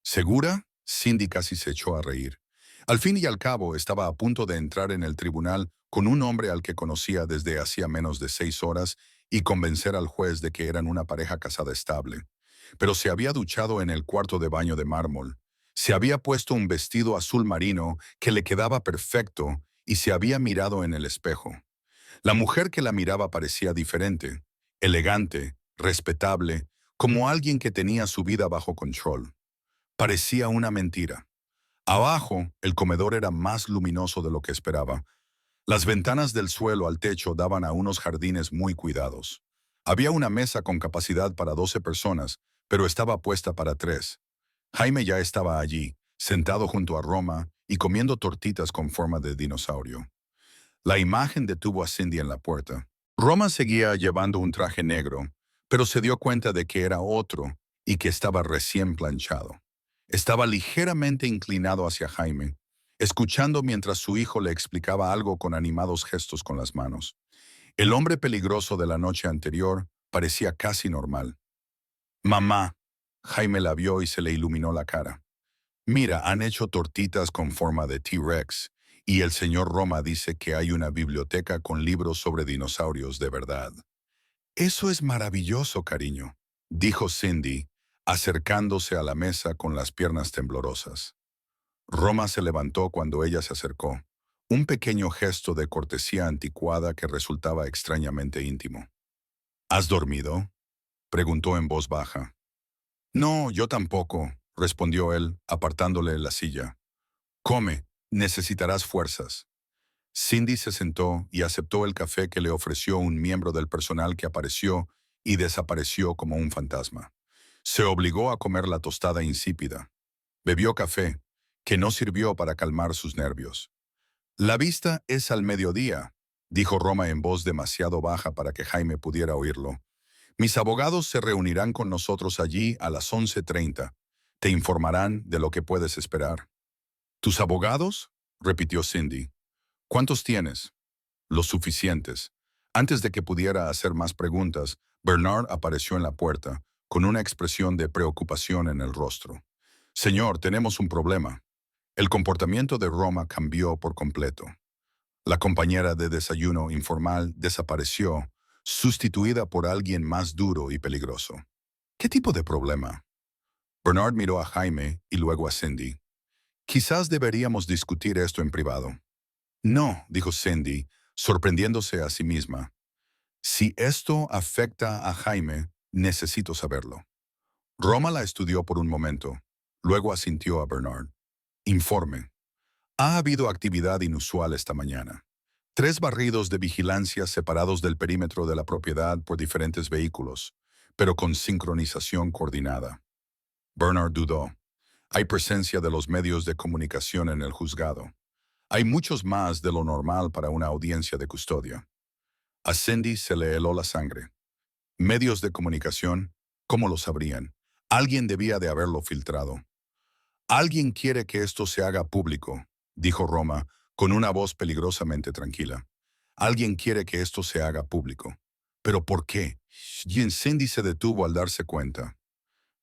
¿Segura? Cindy casi se echó a reír. Al fin y al cabo, estaba a punto de entrar en el tribunal con un hombre al que conocía desde hacía menos de 6 horas y convencer al juez de que eran una pareja casada estable. Pero se había duchado en el cuarto de baño de mármol. Se había puesto un vestido azul marino que le quedaba perfecto y se había mirado en el espejo. La mujer que la miraba parecía diferente, elegante, respetable, como alguien que tenía su vida bajo control. Parecía una mentira. Abajo, el comedor era más luminoso de lo que esperaba. Las ventanas del suelo al techo daban a unos jardines muy cuidados. Había una mesa con capacidad para 12 personas, pero estaba puesta para 3. Jaime ya estaba allí, sentado junto a Roma y comiendo tortitas con forma de dinosaurio. La imagen detuvo a Cindy en la puerta. Roma seguía llevando un traje negro, pero se dio cuenta de que era otro y que estaba recién planchado. Estaba ligeramente inclinado hacia Jaime, escuchando mientras su hijo le explicaba algo con animados gestos con las manos. El hombre peligroso de la noche anterior parecía casi normal. Mamá, Jaime la vio y se le iluminó la cara. Mira, han hecho tortitas con forma de T-Rex, y el señor Roma dice que hay una biblioteca con libros sobre dinosaurios de verdad. Eso es maravilloso, cariño, dijo Cindy, acercándose a la mesa con las piernas temblorosas. Roma se levantó cuando ella se acercó, un pequeño gesto de cortesía anticuada que resultaba extrañamente íntimo. ¿Has dormido?, preguntó en voz baja. No, yo tampoco, respondió él, apartándole la silla. Come, necesitarás fuerzas. Cindy se sentó y aceptó el café que le ofreció un miembro del personal que apareció y desapareció como un fantasma. Se obligó a comer la tostada insípida. Bebió café, que no sirvió para calmar sus nervios. La vista es al mediodía, dijo Roma en voz demasiado baja para que Jaime pudiera oírlo. Mis abogados se reunirán con nosotros allí a las 11:30. Te informarán de lo que puedes esperar. ¿Tus abogados?, repitió Cindy. ¿Cuántos tienes? Los suficientes. Antes de que pudiera hacer más preguntas, Bernard apareció en la puerta, con una expresión de preocupación en el rostro. Señor, tenemos un problema. El comportamiento de Roma cambió por completo. La compañera de desayuno informal desapareció, sustituida por alguien más duro y peligroso. ¿Qué tipo de problema? Bernard miró a Jaime y luego a Cindy. Quizás deberíamos discutir esto en privado. No, dijo Cindy, sorprendiéndose a sí misma. Si esto afecta a Jaime, necesito saberlo. Roma la estudió por un momento, luego asintió a Bernard. Informe. Ha habido actividad inusual esta mañana. 3 barridos de vigilancia separados del perímetro de la propiedad por diferentes vehículos, pero con sincronización coordinada. Bernard dudó. Hay presencia de los medios de comunicación en el juzgado. Hay muchos más de lo normal para una audiencia de custodia. A Cindy se le heló la sangre. Medios de comunicación, ¿cómo lo sabrían? Alguien debía de haberlo filtrado. Alguien quiere que esto se haga público, dijo Roma, con una voz peligrosamente tranquila. Alguien quiere que esto se haga público. ¿Pero por qué? Y Cindy se detuvo al darse cuenta.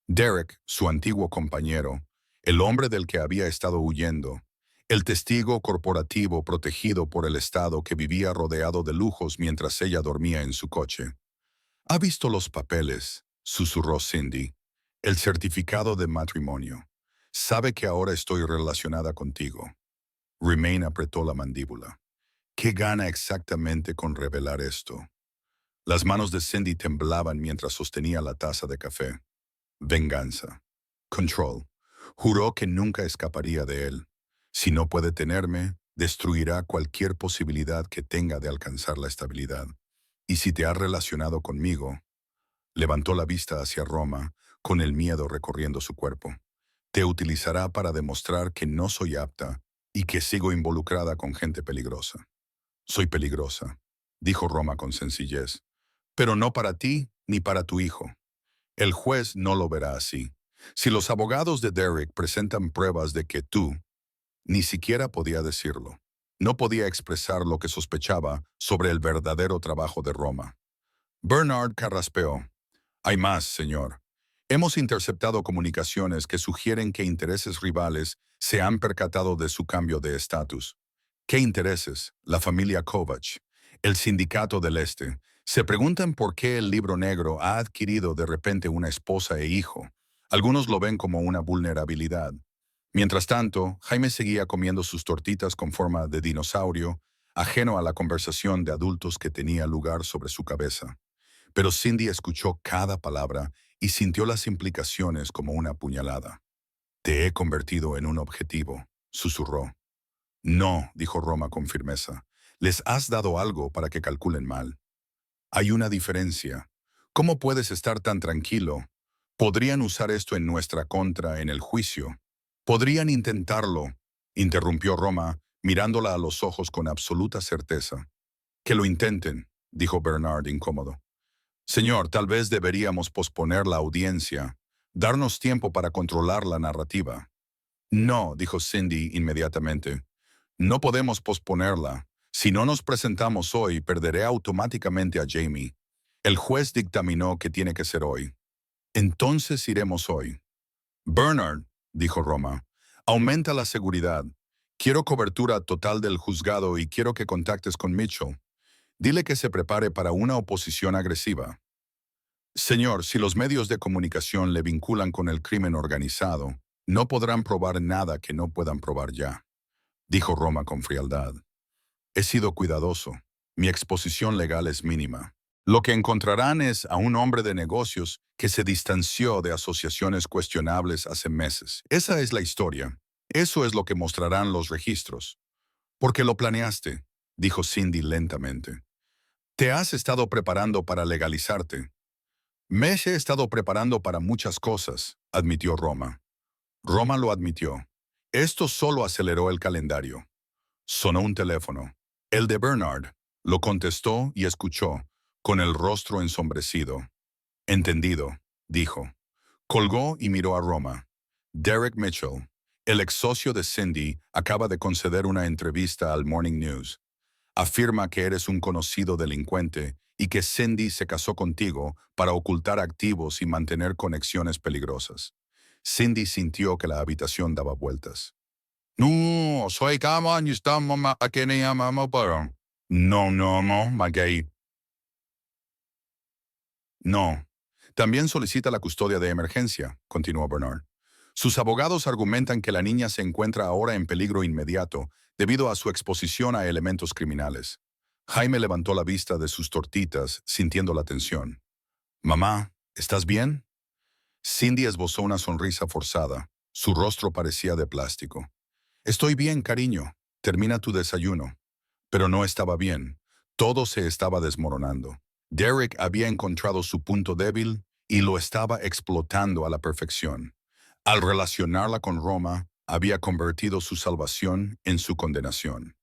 Derek, su antiguo compañero, el hombre del que había estado huyendo, el testigo corporativo protegido por el Estado que vivía rodeado de lujos mientras ella dormía en su coche. «¿Ha visto los papeles?», susurró Cindy. «El certificado de matrimonio. Sabe que ahora estoy relacionada contigo». Remain apretó la mandíbula. ¿Qué gana exactamente con revelar esto? Las manos de Cindy temblaban mientras sostenía la taza de café. Venganza. Control. Juró que nunca escaparía de él. Si no puede tenerme, destruirá cualquier posibilidad que tenga de alcanzar la estabilidad. Y si te has relacionado conmigo, levantó la vista hacia Roma, con el miedo recorriendo su cuerpo. Te utilizará para demostrar que no soy apta y que sigo involucrada con gente peligrosa. Soy peligrosa, dijo Roma con sencillez, pero no para ti ni para tu hijo. El juez no lo verá así. Si los abogados de Derek presentan pruebas de que tú, ni siquiera podía decirlo, no podía expresar lo que sospechaba sobre el verdadero trabajo de Roma. Bernard carraspeó. Hay más, señor. Hemos interceptado comunicaciones que sugieren que intereses rivales se han percatado de su cambio de estatus. ¿Qué intereses? La familia Kovac, el Sindicato del Este. Se preguntan por qué el Libro Negro ha adquirido de repente una esposa e hijo. Algunos lo ven como una vulnerabilidad. Mientras tanto, Jaime seguía comiendo sus tortitas con forma de dinosaurio, ajeno a la conversación de adultos que tenía lugar sobre su cabeza. Pero Cindy escuchó cada palabra y sintió las implicaciones como una puñalada. «Te he convertido en un objetivo», susurró. «No», dijo Roma con firmeza. «Les has dado algo para que calculen mal. Hay una diferencia. ¿Cómo puedes estar tan tranquilo? Podrían usar esto en nuestra contra en el juicio. Podrían intentarlo», interrumpió Roma, mirándola a los ojos con absoluta certeza. «Que lo intenten», dijo Bernard incómodo. «Señor, tal vez deberíamos posponer la audiencia, darnos tiempo para controlar la narrativa». No, dijo Cindy inmediatamente. No podemos posponerla. Si no nos presentamos hoy, perderé automáticamente a Jamie. El juez dictaminó que tiene que ser hoy. Entonces iremos hoy. Bernard, dijo Roma, aumenta la seguridad. Quiero cobertura total del juzgado y quiero que contactes con Mitchell. Dile que se prepare para una oposición agresiva. Señor, si los medios de comunicación le vinculan con el crimen organizado, no podrán probar nada que no puedan probar ya, dijo Roma con frialdad. He sido cuidadoso. Mi exposición legal es mínima. Lo que encontrarán es a un hombre de negocios que se distanció de asociaciones cuestionables hace meses. Esa es la historia. Eso es lo que mostrarán los registros. Porque lo planeaste, dijo Cindy lentamente. Te has estado preparando para legalizarte. Me he estado preparando para muchas cosas, admitió Roma. Roma lo admitió. Esto solo aceleró el calendario. Sonó un teléfono. El de Bernard. Lo contestó y escuchó, con el rostro ensombrecido. Entendido, dijo. Colgó y miró a Roma. Derek Mitchell, el ex socio de Cindy, acaba de conceder una entrevista al Morning News. Afirma que eres un conocido delincuente y que Cindy se casó contigo para ocultar activos y mantener conexiones peligrosas. Cindy sintió que la habitación daba vueltas. No, soy Cameron y estamos aquí en llamamos para. No, Maggie. No. También solicita la custodia de emergencia, continuó Bernard. Sus abogados argumentan que la niña se encuentra ahora en peligro inmediato debido a su exposición a elementos criminales. Jaime levantó la vista de sus tortitas, sintiendo la tensión. Mamá, ¿estás bien? Cindy esbozó una sonrisa forzada. Su rostro parecía de plástico. Estoy bien, cariño. Termina tu desayuno. Pero no estaba bien. Todo se estaba desmoronando. Derek había encontrado su punto débil y lo estaba explotando a la perfección. Al relacionarla con Roma, había convertido su salvación en su condenación.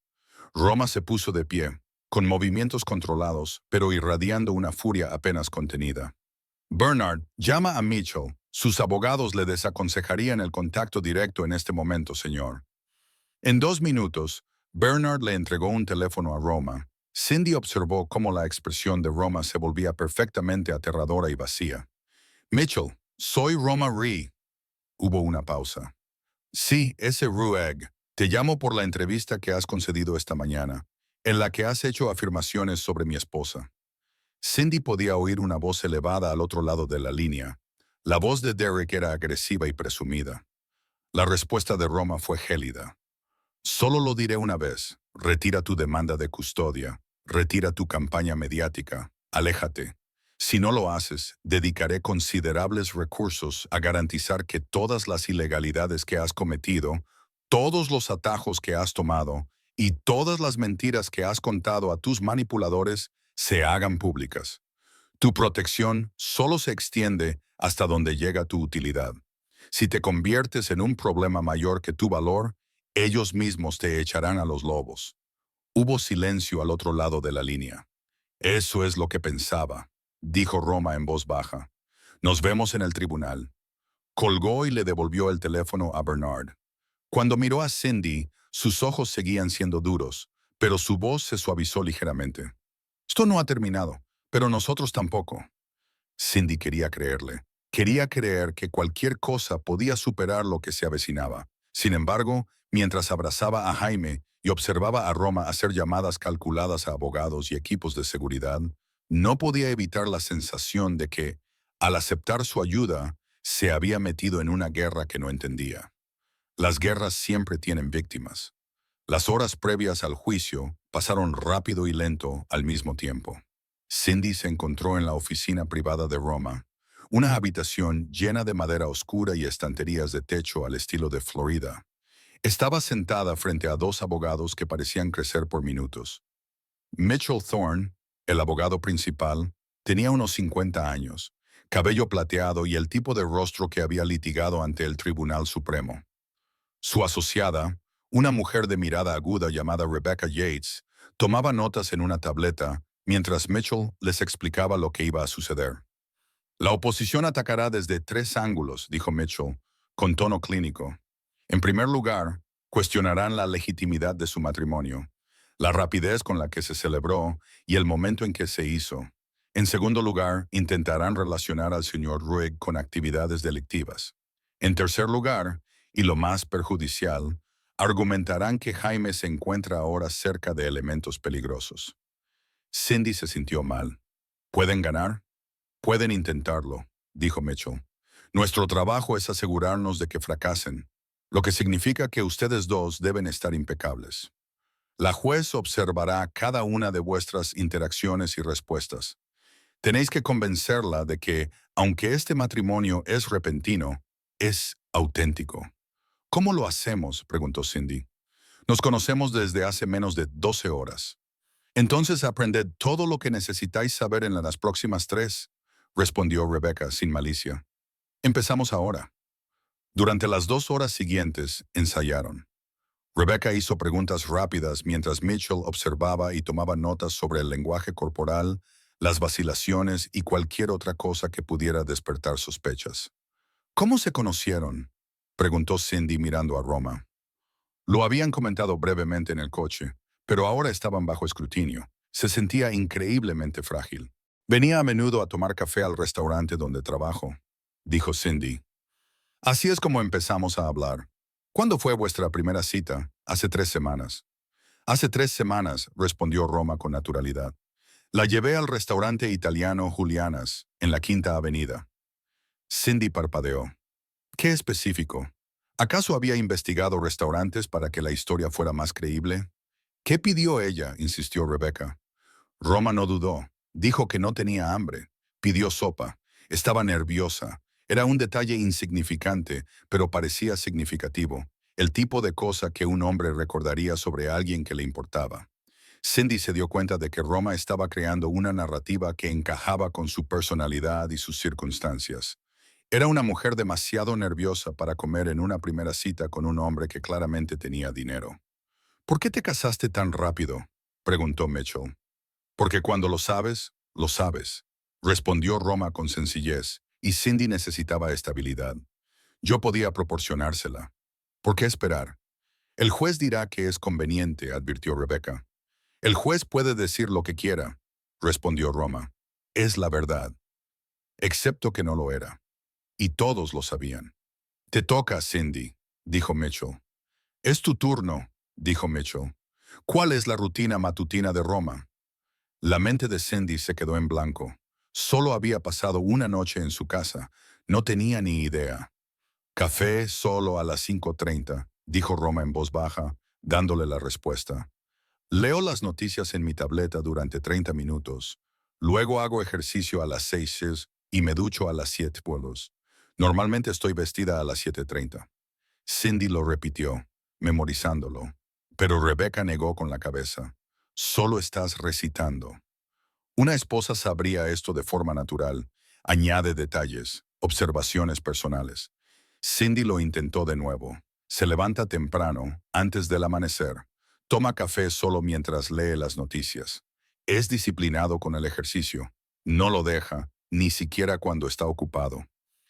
Roma se puso de pie, con movimientos controlados, pero irradiando una furia apenas contenida. Bernard, llama a Mitchell. Sus abogados le desaconsejarían el contacto directo en este momento, señor. En 2 minutos, Bernard le entregó un teléfono a Roma. Cindy observó cómo la expresión de Roma se volvía perfectamente aterradora y vacía. Mitchell, soy Roma Ree. Hubo una pausa. Sí, ese Rueg. Te llamo por la entrevista que has concedido esta mañana, en la que has hecho afirmaciones sobre mi esposa. Cindy podía oír una voz elevada al otro lado de la línea. La voz de Derek era agresiva y presumida. La respuesta de Roma fue gélida. Solo lo diré una vez. Retira tu demanda de custodia. Retira tu campaña mediática. Aléjate. Si no lo haces, dedicaré considerables recursos a garantizar que todas las ilegalidades que has cometido, todos los atajos que has tomado y todas las mentiras que has contado a tus manipuladores se hagan públicas. Tu protección solo se extiende hasta donde llega tu utilidad. Si te conviertes en un problema mayor que tu valor, ellos mismos te echarán a los lobos. Hubo silencio al otro lado de la línea. Eso es lo que pensaba, dijo Roma en voz baja. Nos vemos en el tribunal. Colgó y le devolvió el teléfono a Bernard. Cuando miró a Cindy, sus ojos seguían siendo duros, pero su voz se suavizó ligeramente. Esto no ha terminado, pero nosotros tampoco. Cindy quería creerle. Quería creer que cualquier cosa podía superar lo que se avecinaba. Sin embargo, mientras abrazaba a Jaime y observaba a Roma hacer llamadas calculadas a abogados y equipos de seguridad, no podía evitar la sensación de que, al aceptar su ayuda, se había metido en una guerra que no entendía. Las guerras siempre tienen víctimas. Las horas previas al juicio pasaron rápido y lento al mismo tiempo. Cindy se encontró en la oficina privada de Roma, una habitación llena de madera oscura y estanterías de techo al estilo de Florida. Estaba sentada frente a 2 abogados que parecían crecer por minutos. Mitchell Thorne, el abogado principal, tenía unos 50 años, cabello plateado y el tipo de rostro que había litigado ante el Tribunal Supremo. Su asociada, una mujer de mirada aguda llamada Rebecca Yates, tomaba notas en una tableta mientras Mitchell les explicaba lo que iba a suceder. La oposición atacará desde 3 ángulos, dijo Mitchell, con tono clínico. En primer lugar, cuestionarán la legitimidad de su matrimonio, la rapidez con la que se celebró y el momento en que se hizo. En segundo lugar, intentarán relacionar al señor Ruig con actividades delictivas. En tercer lugar, y lo más perjudicial, argumentarán que Jaime se encuentra ahora cerca de elementos peligrosos. Cindy se sintió mal. ¿Pueden ganar? Pueden intentarlo, dijo Mitchell. Nuestro trabajo es asegurarnos de que fracasen, lo que significa que ustedes dos deben estar impecables. La juez observará cada una de vuestras interacciones y respuestas. Tenéis que convencerla de que, aunque este matrimonio es repentino, es auténtico. ¿Cómo lo hacemos?, preguntó Cindy. Nos conocemos desde hace menos de 12 horas. Entonces aprended todo lo que necesitáis saber en las próximas 3, respondió Rebecca sin malicia. Empezamos ahora. Durante las 2 horas siguientes, ensayaron. Rebecca hizo preguntas rápidas mientras Mitchell observaba y tomaba notas sobre el lenguaje corporal, las vacilaciones y cualquier otra cosa que pudiera despertar sospechas. ¿Cómo se conocieron?, preguntó Cindy mirando a Roma. Lo habían comentado brevemente en el coche, pero ahora estaban bajo escrutinio. Se sentía increíblemente frágil. Venía a menudo a tomar café al restaurante donde trabajo, dijo Cindy. Así es como empezamos a hablar. ¿Cuándo fue vuestra primera cita? Hace 3 semanas. Hace 3 semanas, respondió Roma con naturalidad. La llevé al restaurante italiano Julianas, en la Quinta Avenida. Cindy parpadeó. ¿Qué específico? ¿Acaso había investigado restaurantes para que la historia fuera más creíble? ¿Qué pidió ella?, insistió Rebecca. Roma no dudó. Dijo que no tenía hambre. Pidió sopa. Estaba nerviosa. Era un detalle insignificante, pero parecía significativo. El tipo de cosa que un hombre recordaría sobre alguien que le importaba. Cindy se dio cuenta de que Roma estaba creando una narrativa que encajaba con su personalidad y sus circunstancias. Era una mujer demasiado nerviosa para comer en una primera cita con un hombre que claramente tenía dinero. ¿Por qué te casaste tan rápido?, preguntó Mitchell. Porque cuando lo sabes, respondió Roma con sencillez, y Cindy necesitaba estabilidad. Yo podía proporcionársela. ¿Por qué esperar? El juez dirá que es conveniente, advirtió Rebecca. El juez puede decir lo que quiera, respondió Roma. Es la verdad. Excepto que no lo era. Y todos lo sabían. Te toca, Cindy, dijo Mitchell. Es tu turno, dijo Mitchell. ¿Cuál es la rutina matutina de Roma? La mente de Cindy se quedó en blanco. Solo había pasado una noche en su casa. No tenía ni idea. Café solo a las 5:30, dijo Roma en voz baja, dándole la respuesta. Leo las noticias en mi tableta durante 30 minutos. Luego hago ejercicio a las 6 y me ducho a las 7 pueblos. Normalmente estoy vestida a las 7:30. Cindy lo repitió, memorizándolo. Pero Rebecca negó con la cabeza. Solo estás recitando. Una esposa sabría esto de forma natural. Añade detalles, observaciones personales. Cindy lo intentó de nuevo. Se levanta temprano, antes del amanecer. Toma café solo mientras lee las noticias. Es disciplinado con el ejercicio. No lo deja, ni siquiera cuando está ocupado.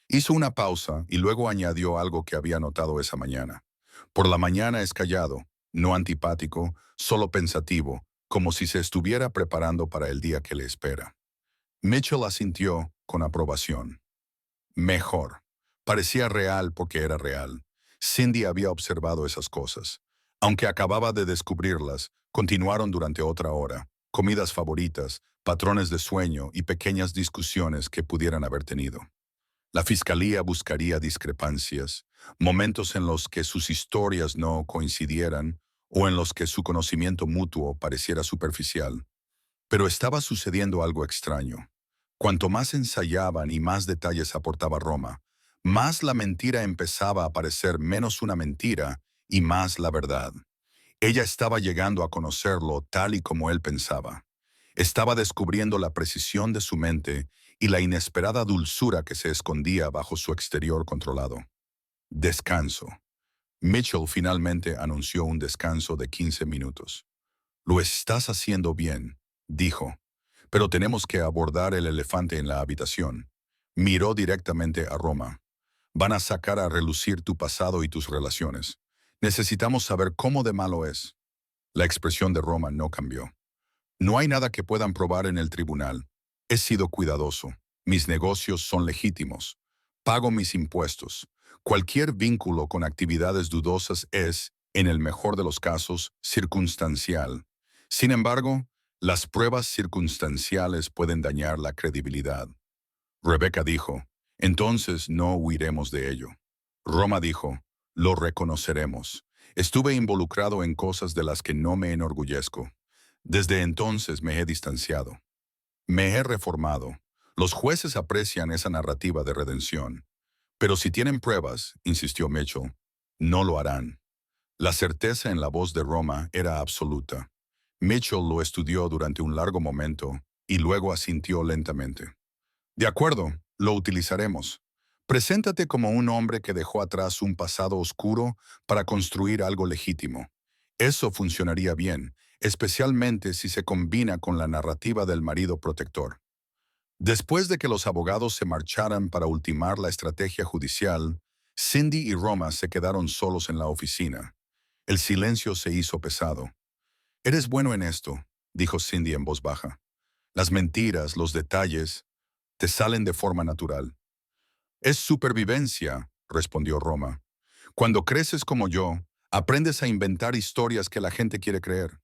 Hizo una pausa y luego añadió algo que había notado esa mañana. Por la mañana es callado, no antipático, solo pensativo, como si se estuviera preparando para el día que le espera. Mitchell asintió con aprobación. Mejor. Parecía real porque era real. Cindy había observado esas cosas. Aunque acababa de descubrirlas, continuaron durante otra hora. Comidas favoritas, patrones de sueño y pequeñas discusiones que pudieran haber tenido. La fiscalía buscaría discrepancias, momentos en los que sus historias no coincidieran o en los que su conocimiento mutuo pareciera superficial. Pero estaba sucediendo algo extraño. Cuanto más ensayaban y más detalles aportaba Roma, más la mentira empezaba a parecer menos una mentira y más la verdad. Ella estaba llegando a conocerlo tal y como él pensaba. Estaba descubriendo la precisión de su mente y la inesperada dulzura que se escondía bajo su exterior controlado. Descanso. Mitchell finalmente anunció un descanso de 15 minutos. Lo estás haciendo bien, dijo, pero tenemos que abordar el elefante en la habitación. Miró directamente a Roma. Van a sacar a relucir tu pasado y tus relaciones. Necesitamos saber cómo de malo es. La expresión de Roma no cambió. No hay nada que puedan probar en el tribunal. He sido cuidadoso. Mis negocios son legítimos. Pago mis impuestos. Cualquier vínculo con actividades dudosas es, en el mejor de los casos, circunstancial. Sin embargo, las pruebas circunstanciales pueden dañar la credibilidad. Rebeca dijo, entonces no huiremos de ello. Roma dijo, lo reconoceremos. Estuve involucrado en cosas de las que no me enorgullezco. Desde entonces me he distanciado. Me he reformado. Los jueces aprecian esa narrativa de redención. Pero si tienen pruebas, insistió Mitchell, no lo harán. La certeza en la voz de Roma era absoluta. Mitchell lo estudió durante un largo momento y luego asintió lentamente. De acuerdo, lo utilizaremos. Preséntate como un hombre que dejó atrás un pasado oscuro para construir algo legítimo. Eso funcionaría bien, especialmente si se combina con la narrativa del marido protector. Después de que los abogados se marcharan para ultimar la estrategia judicial, Cindy y Roma se quedaron solos en la oficina. El silencio se hizo pesado. «Eres bueno en esto», dijo Cindy en voz baja. «Las mentiras, los detalles, te salen de forma natural». «Es supervivencia», respondió Roma. «Cuando creces como yo, aprendes a inventar historias que la gente quiere creer».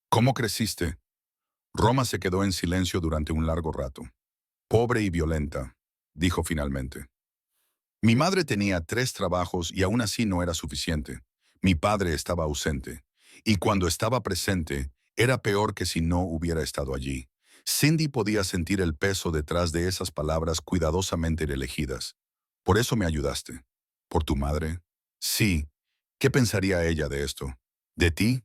«¿Cómo creciste?» Roma se quedó en silencio durante un largo rato. «Pobre y violenta», dijo finalmente. «Mi madre tenía 3 trabajos y aún así no era suficiente. Mi padre estaba ausente. Y cuando estaba presente, era peor que si no hubiera estado allí». Cindy podía sentir el peso detrás de esas palabras cuidadosamente elegidas. «¿Por eso me ayudaste? ¿Por tu madre?» «Sí». «¿Qué pensaría ella de esto? ¿De ti?»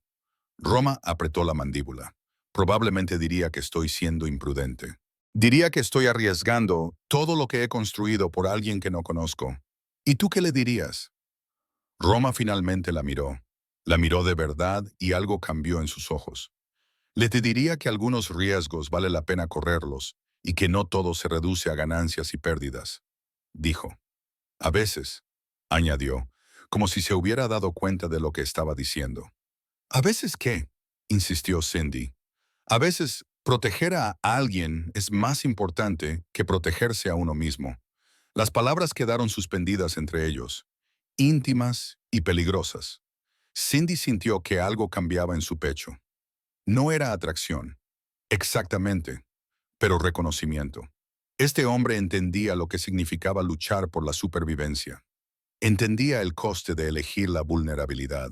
Roma apretó la mandíbula. «Probablemente diría que estoy siendo imprudente. Diría que estoy arriesgando todo lo que he construido por alguien que no conozco. ¿Y tú qué le dirías?» Roma finalmente la miró. La miró de verdad y algo cambió en sus ojos. «Le te diría que algunos riesgos vale la pena correrlos y que no todo se reduce a ganancias y pérdidas», dijo. «A veces», añadió, como si se hubiera dado cuenta de lo que estaba diciendo. «¿A veces qué?», insistió Cindy. «A veces, proteger a alguien es más importante que protegerse a uno mismo». Las palabras quedaron suspendidas entre ellos, íntimas y peligrosas. Cindy sintió que algo cambiaba en su pecho. No era atracción, exactamente, pero reconocimiento. Este hombre entendía lo que significaba luchar por la supervivencia. Entendía el coste de elegir la vulnerabilidad.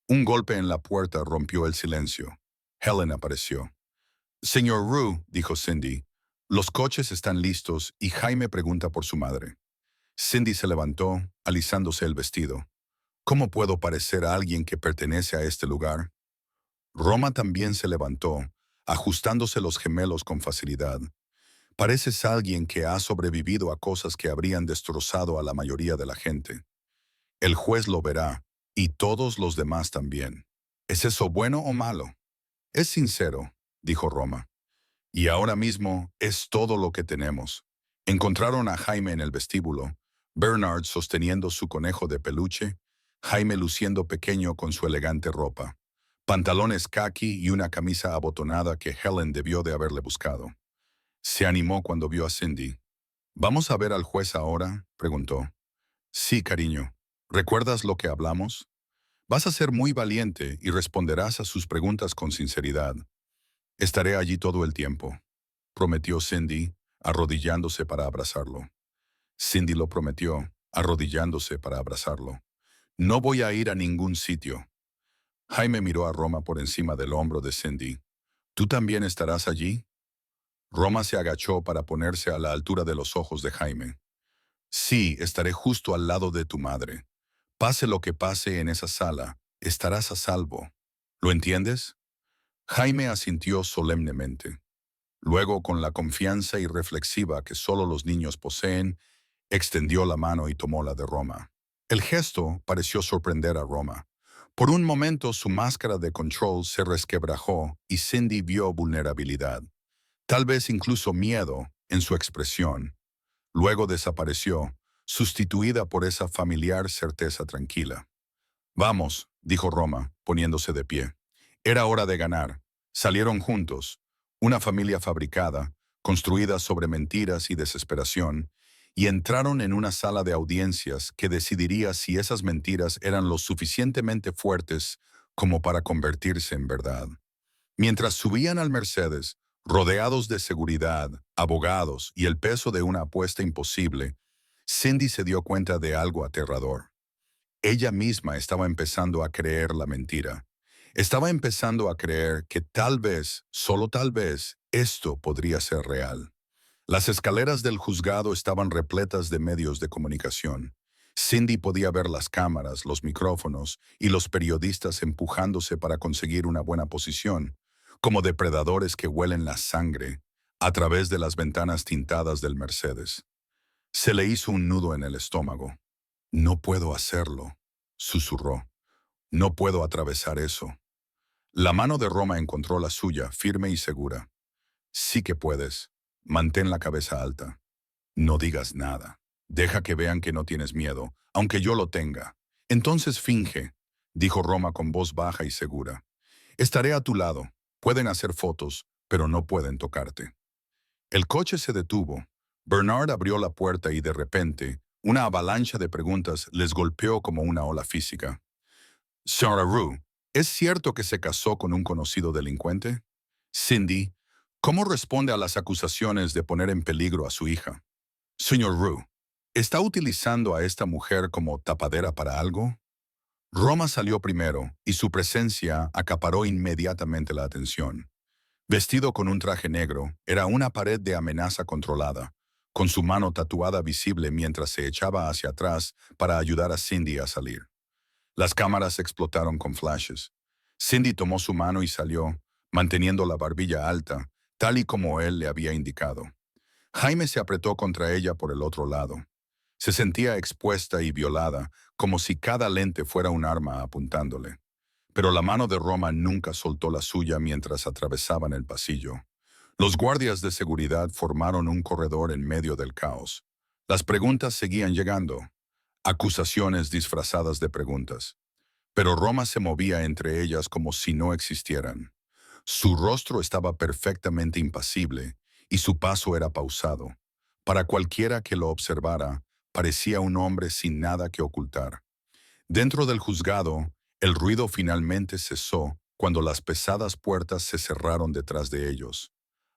Un golpe en la puerta rompió el silencio. Helen apareció. «Señor Rue», dijo Cindy, «los coches están listos y Jaime pregunta por su madre». Cindy se levantó, alisándose el vestido. «¿Cómo puedo parecer a alguien que pertenece a este lugar?» Roma también se levantó, ajustándose los gemelos con facilidad. «Pareces alguien que ha sobrevivido a cosas que habrían destrozado a la mayoría de la gente. El juez lo verá, y todos los demás también. ¿Es eso bueno o malo?» «Es sincero», dijo Roma. «Y ahora mismo es todo lo que tenemos». Encontraron a Jaime en el vestíbulo, Bernard sosteniendo su conejo de peluche, Jaime luciendo pequeño con su elegante ropa, pantalones khaki y una camisa abotonada que Helen debió de haberle buscado. Se animó cuando vio a Cindy. «¿Vamos a ver al juez ahora?», preguntó. «Sí, cariño. ¿Recuerdas lo que hablamos? Vas a ser muy valiente y responderás a sus preguntas con sinceridad. Estaré allí todo el tiempo», prometió Cindy, arrodillándose para abrazarlo. Cindy lo prometió, arrodillándose para abrazarlo. «No voy a ir a ningún sitio». Jaime miró a Roma por encima del hombro de Cindy. «¿Tú también estarás allí?» Roma se agachó para ponerse a la altura de los ojos de Jaime. «Sí, estaré justo al lado de tu madre. Pase lo que pase en esa sala, estarás a salvo. ¿Lo entiendes?» Jaime asintió solemnemente. Luego, con la confianza irreflexiva que solo los niños poseen, extendió la mano y tomó la de Roma. El gesto pareció sorprender a Roma. Por un momento su máscara de control se resquebrajó y Cindy vio vulnerabilidad, tal vez incluso miedo, en su expresión. Luego desapareció, sustituida por esa familiar certeza tranquila. Vamos, dijo Roma, poniéndose de pie. Era hora de ganar. Salieron juntos, una familia fabricada, construida sobre mentiras y desesperación, y entraron en una sala de audiencias que decidiría si esas mentiras eran lo suficientemente fuertes como para convertirse en verdad. Mientras subían al Mercedes, rodeados de seguridad, abogados y el peso de una apuesta imposible, Cindy se dio cuenta de algo aterrador. Ella misma estaba empezando a creer la mentira. Estaba empezando a creer que tal vez, solo tal vez, esto podría ser real. Las escaleras del juzgado estaban repletas de medios de comunicación. Cindy podía ver las cámaras, los micrófonos y los periodistas empujándose para conseguir una buena posición, como depredadores que huelen la sangre a través de las ventanas tintadas del Mercedes. Se le hizo un nudo en el estómago. No puedo hacerlo, susurró. No puedo atravesar eso. La mano de Roma encontró la suya, firme y segura. Sí que puedes. Mantén la cabeza alta. No digas nada. Deja que vean que no tienes miedo, aunque yo lo tenga. Entonces finge, dijo Roma con voz baja y segura. Estaré a tu lado. Pueden hacer fotos, pero no pueden tocarte. El coche se detuvo. Bernard abrió la puerta y de repente, una avalancha de preguntas les golpeó como una ola física. Sarah Rue, ¿es cierto que se casó con un conocido delincuente? Cindy, ¿cómo responde a las acusaciones de poner en peligro a su hija? Señor Rue, ¿está utilizando a esta mujer como tapadera para algo? Roma salió primero y su presencia acaparó inmediatamente la atención. Vestido con un traje negro, era una pared de amenaza controlada, con su mano tatuada visible mientras se echaba hacia atrás para ayudar a Cindy a salir. Las cámaras explotaron con flashes. Cindy tomó su mano y salió, manteniendo la barbilla alta, tal y como él le había indicado. Jaime se apretó contra ella por el otro lado. Se sentía expuesta y violada, como si cada lente fuera un arma apuntándole. Pero la mano de Roma nunca soltó la suya mientras atravesaban el pasillo. Los guardias de seguridad formaron un corredor en medio del caos. Las preguntas seguían llegando, acusaciones disfrazadas de preguntas. Pero Roma se movía entre ellas como si no existieran. Su rostro estaba perfectamente impasible y su paso era pausado. Para cualquiera que lo observara, parecía un hombre sin nada que ocultar. Dentro del juzgado, el ruido finalmente cesó cuando las pesadas puertas se cerraron detrás de ellos.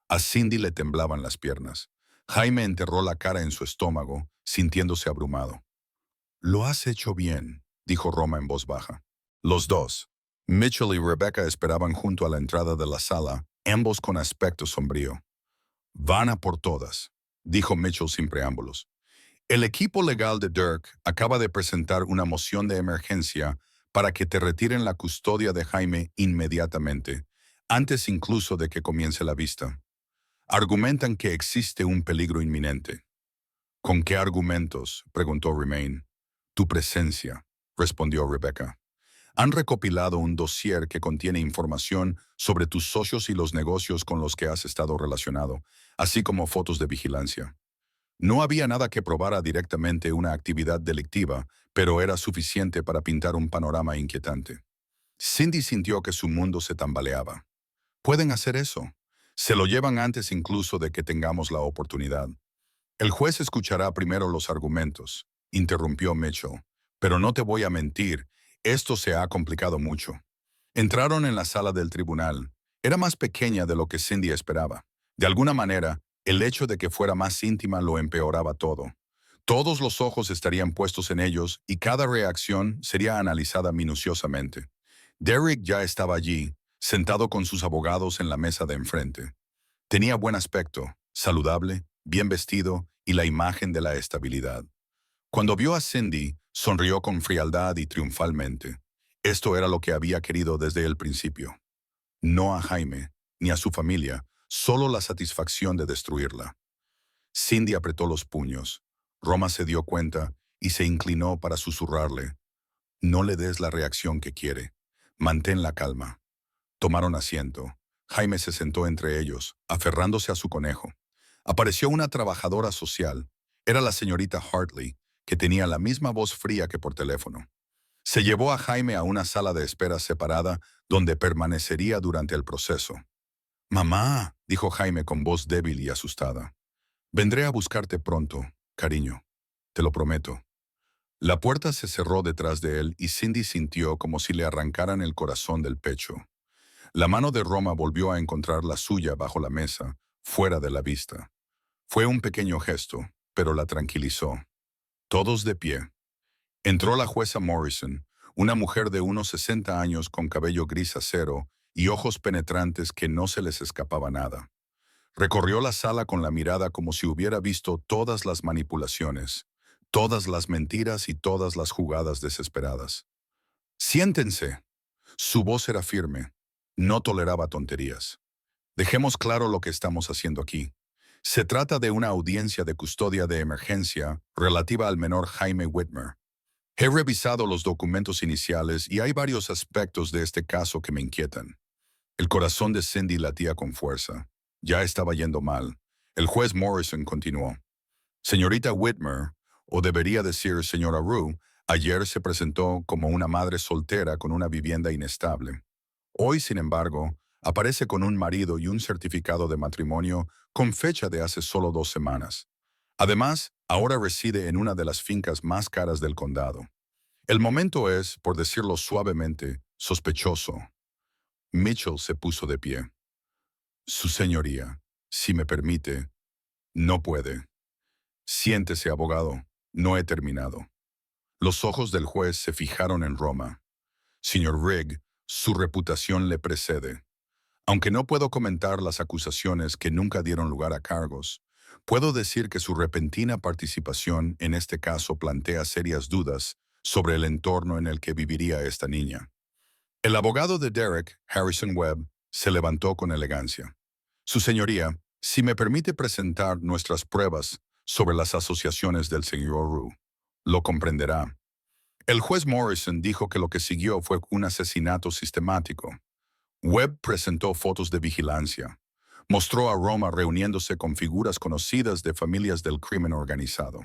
A Cindy le temblaban las piernas. Jaime enterró la cara en su estómago, sintiéndose abrumado. «Lo has hecho bien», dijo Roma en voz baja. Los dos, Mitchell y Rebecca, esperaban junto a la entrada de la sala, ambos con aspecto sombrío. «Van a por todas», dijo Mitchell sin preámbulos. «El equipo legal de Dirk acaba de presentar una moción de emergencia para que te retiren la custodia de Jaime inmediatamente, antes incluso de que comience la vista. Argumentan que existe un peligro inminente». «¿Con qué argumentos?», preguntó Remain. «Tu presencia», respondió Rebecca. «Han recopilado un dossier que contiene información sobre tus socios y los negocios con los que has estado relacionado, así como fotos de vigilancia. No había nada que probara directamente una actividad delictiva, pero era suficiente para pintar un panorama inquietante». Cindy sintió que su mundo se tambaleaba. «Pueden hacer eso. Se lo llevan antes incluso de que tengamos la oportunidad». «El juez escuchará primero los argumentos», interrumpió Mitchell. «Pero no te voy a mentir, esto se ha complicado mucho». Entraron en la sala del tribunal. Era más pequeña de lo que Cindy esperaba. De alguna manera, el hecho de que fuera más íntima lo empeoraba todo. Todos los ojos estarían puestos en ellos y cada reacción sería analizada minuciosamente. Derek ya estaba allí, sentado con sus abogados en la mesa de enfrente. Tenía buen aspecto, saludable, bien vestido y la imagen de la estabilidad. Cuando vio a Cindy, sonrió con frialdad y triunfalmente. Esto era lo que había querido desde el principio. No a Jaime, ni a su familia, solo la satisfacción de destruirla. Cindy apretó los puños. Roma se dio cuenta y se inclinó para susurrarle. «No le des la reacción que quiere. Mantén la calma». Tomaron asiento. Jaime se sentó entre ellos, aferrándose a su conejo. Apareció una trabajadora social. Era la señorita Hartley, que tenía la misma voz fría que por teléfono. Se llevó a Jaime a una sala de espera separada donde permanecería durante el proceso. «Mamá», dijo Jaime con voz débil y asustada. «Vendré a buscarte pronto, cariño. Te lo prometo». La puerta se cerró detrás de él y Cindy sintió como si le arrancaran el corazón del pecho. La mano de Roma volvió a encontrar la suya bajo la mesa, fuera de la vista. Fue un pequeño gesto, pero la tranquilizó. Todos de pie. Entró la jueza Morrison, una mujer de unos 60 años con cabello gris acero y ojos penetrantes que no se les escapaba nada. Recorrió la sala con la mirada como si hubiera visto todas las manipulaciones, todas las mentiras y todas las jugadas desesperadas. «Siéntense». Su voz era firme. No toleraba tonterías. «Dejemos claro lo que estamos haciendo aquí. Se trata de una audiencia de custodia de emergencia relativa al menor Jaime Whitmer. He revisado los documentos iniciales y hay varios aspectos de este caso que me inquietan». El corazón de Cindy latía con fuerza. Ya estaba yendo mal. El juez Morrison continuó. «Señorita Whitmer, o debería decir señora Rue, ayer se presentó como una madre soltera con una vivienda inestable. Hoy, sin embargo, aparece con un marido y un certificado de matrimonio con fecha de hace solo 2 semanas. Además, ahora reside en una de las fincas más caras del condado. El momento es, por decirlo suavemente, sospechoso». Mitchell se puso de pie. «Su señoría, si me permite, no puede». «Siéntese, abogado. No he terminado». Los ojos del juez se fijaron en Roma. «Señor Rigg, su reputación le precede. Aunque no puedo comentar las acusaciones que nunca dieron lugar a cargos, puedo decir que su repentina participación en este caso plantea serias dudas sobre el entorno en el que viviría esta niña». El abogado de Derek, Harrison Webb, se levantó con elegancia. «Su señoría, si me permite presentar nuestras pruebas sobre las asociaciones del señor Rue, lo comprenderá». El juez Morrison dijo que lo que siguió fue un asesinato sistemático. Webb presentó fotos de vigilancia. Mostró a Roma reuniéndose con figuras conocidas de familias del crimen organizado.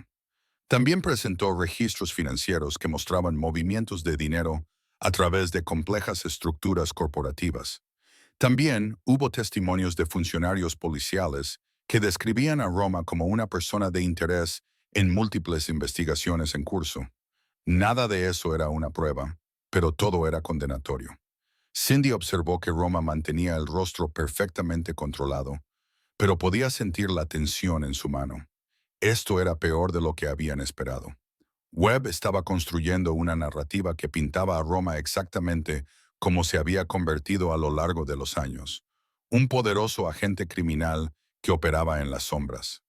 También presentó registros financieros que mostraban movimientos de dinero a través de complejas estructuras corporativas. También hubo testimonios de funcionarios policiales que describían a Roma como una persona de interés en múltiples investigaciones en curso. Nada de eso era una prueba, pero todo era condenatorio. Cindy observó que Roma mantenía el rostro perfectamente controlado, pero podía sentir la tensión en su mano. Esto era peor de lo que habían esperado. Webb estaba construyendo una narrativa que pintaba a Roma exactamente como se había convertido a lo largo de los años. Un poderoso agente criminal que operaba en las sombras.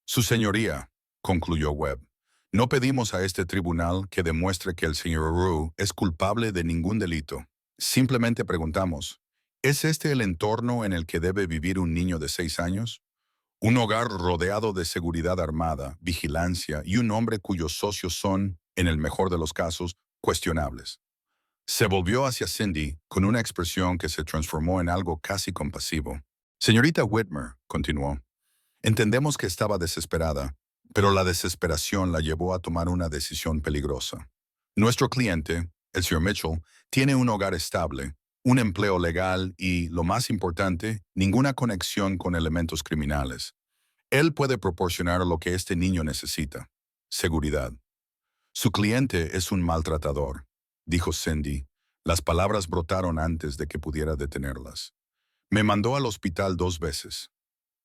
«Su señoría», concluyó Webb, «no pedimos a este tribunal que demuestre que el señor Rue es culpable de ningún delito. Simplemente preguntamos, ¿es este el entorno en el que debe vivir un niño de 6 años? Un hogar rodeado de seguridad armada, vigilancia y un hombre cuyos socios son, en el mejor de los casos, cuestionables». Se volvió hacia Cindy con una expresión que se transformó en algo casi compasivo. «Señorita Whitmer», continuó, «entendemos que estaba desesperada, pero la desesperación la llevó a tomar una decisión peligrosa. Nuestro cliente, el Sr. Mitchell, tiene un hogar estable, un empleo legal y, lo más importante, ninguna conexión con elementos criminales. Él puede proporcionar lo que este niño necesita: seguridad. Su cliente es un maltratador», dijo Cindy. Las palabras brotaron antes de que pudiera detenerlas. «Me mandó al hospital 2 veces».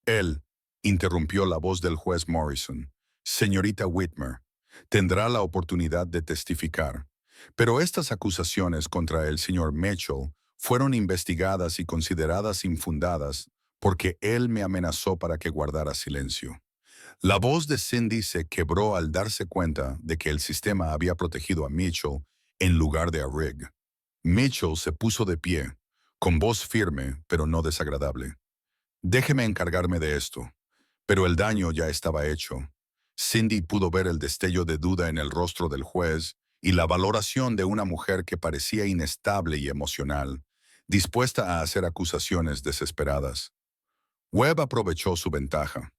«Él», interrumpió la voz del juez Morrison, «señorita Whitmer, tendrá la oportunidad de testificar. Pero estas acusaciones contra el señor Mitchell fueron investigadas y consideradas infundadas porque él me amenazó para que guardara silencio». La voz de Cindy se quebró al darse cuenta de que el sistema había protegido a Mitchell en lugar de a Rigg. Mitchell se puso de pie, con voz firme pero no desagradable. «Déjeme encargarme de esto». Pero el daño ya estaba hecho. Cindy pudo ver el destello de duda en el rostro del juez y la valoración de una mujer que parecía inestable y emocional, dispuesta a hacer acusaciones desesperadas. Webb aprovechó su ventaja.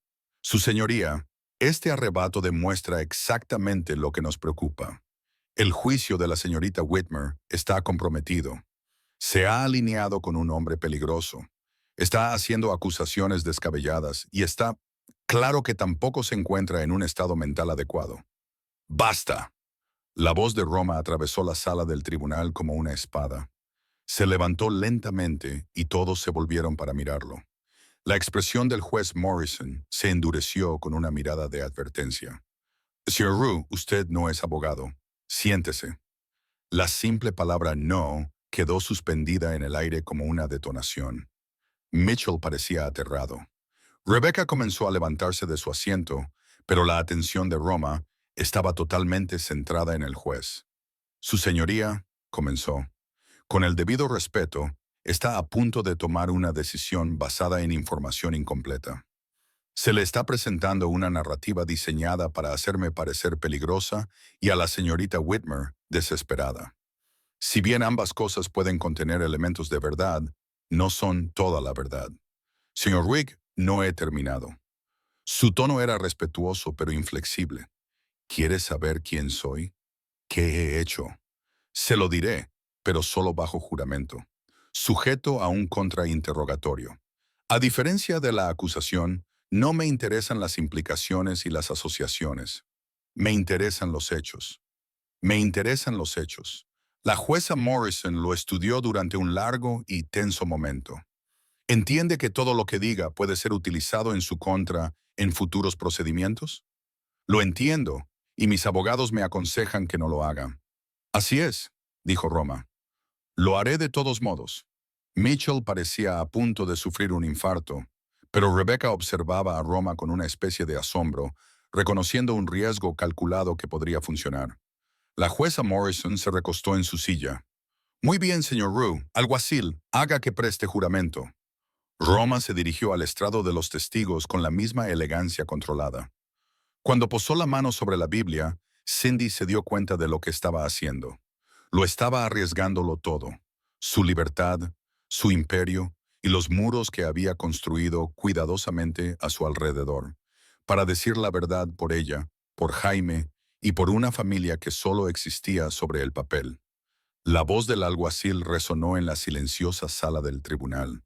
«Su señoría, Este arrebato demuestra exactamente lo que nos preocupa. El juicio de la señorita Whitmer está comprometido. Se ha alineado con un hombre peligroso. Está haciendo acusaciones descabelladas y está claro que tampoco se encuentra en un estado mental adecuado. ¡Basta! La voz de Roma atravesó la sala del tribunal como una espada. Se levantó lentamente y todos se volvieron para mirarlo. La expresión del juez Morrison se endureció con una mirada de advertencia. Sr. Rue, usted no es abogado. Siéntese. La simple palabra no quedó suspendida en el aire como una detonación. Mitchell parecía aterrado. Rebecca comenzó a levantarse de su asiento, pero la atención de Roma estaba totalmente centrada en el juez. Su señoría, comenzó, con el debido respeto, está a punto de tomar una decisión basada en información incompleta. Se le está presentando una narrativa diseñada para hacerme parecer peligrosa y a la señorita Whitmer desesperada. Si bien ambas cosas pueden contener elementos de verdad, no son toda la verdad. Señor Rigg, no he terminado. Su tono era respetuoso pero inflexible. ¿Quieres saber quién soy? ¿Qué he hecho? Se lo diré, pero solo bajo juramento, sujeto a un contrainterrogatorio. A diferencia de la acusación, no me interesan las implicaciones y las asociaciones. Me interesan los hechos. Me interesan los hechos. La jueza Morrison lo estudió durante un largo y tenso momento. ¿Entiende que todo lo que diga puede ser utilizado en su contra en futuros procedimientos? Lo entiendo, y mis abogados me aconsejan que no lo haga. Así es, dijo Roma. Lo haré de todos modos. Mitchell parecía a punto de sufrir un infarto, pero Rebecca observaba a Roma con una especie de asombro, reconociendo un riesgo calculado que podría funcionar. La jueza Morrison se recostó en su silla. Muy bien, señor Rue, alguacil, haga que preste juramento. Roma se dirigió al estrado de los testigos con la misma elegancia controlada. Cuando posó la mano sobre la Biblia, Cindy se dio cuenta de lo que estaba haciendo. Lo estaba arriesgándolo todo: su libertad, su imperio y los muros que había construido cuidadosamente a su alrededor, para decir la verdad por ella, por Jaime y por una familia que solo existía sobre el papel. La voz del alguacil resonó en la silenciosa sala del tribunal.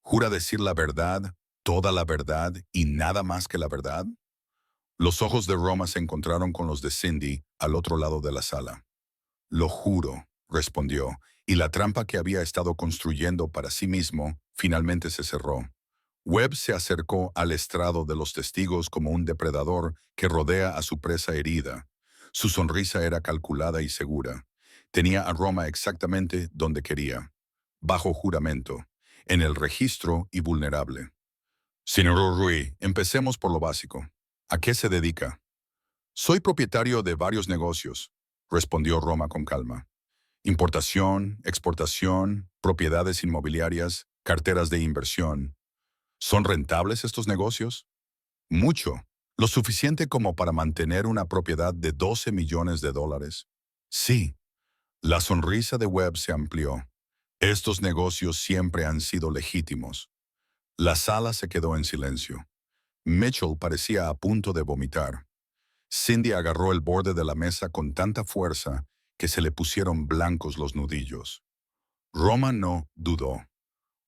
¿Jura decir la verdad, toda la verdad y nada más que la verdad? Los ojos de Roma se encontraron con los de Cindy al otro lado de la sala. Lo juro, respondió, y la trampa que había estado construyendo para sí mismo finalmente se cerró. Webb se acercó al estrado de los testigos como un depredador que rodea a su presa herida. Su sonrisa era calculada y segura. Tenía a Roma exactamente donde quería, bajo juramento, en el registro y vulnerable. Señor Rui, empecemos por lo básico. ¿A qué se dedica? Soy propietario de varios negocios, respondió Roma con calma. Importación, exportación, propiedades inmobiliarias, carteras de inversión. ¿Son rentables estos negocios? Mucho, lo suficiente como para mantener una propiedad de 12 millones de dólares. Sí, la sonrisa de Webb se amplió. Estos negocios siempre han sido legítimos. La sala se quedó en silencio. Mitchell parecía a punto de vomitar. Cindy agarró el borde de la mesa con tanta fuerza que se le pusieron blancos los nudillos. Roma no dudó.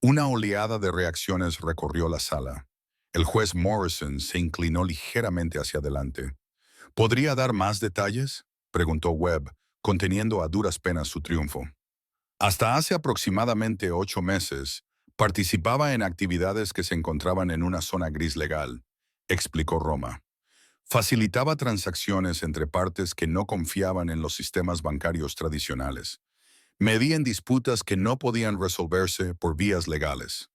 Una oleada de reacciones recorrió la sala. El juez Morrison se inclinó ligeramente hacia adelante. ¿Podría dar más detalles?, preguntó Webb, conteniendo a duras penas su triunfo. Hasta hace aproximadamente 8 meses, participaba en actividades que se encontraban en una zona gris legal, explicó Roma. Facilitaba transacciones entre partes que no confiaban en los sistemas bancarios tradicionales. Medía en disputas que no podían resolverse por vías legales.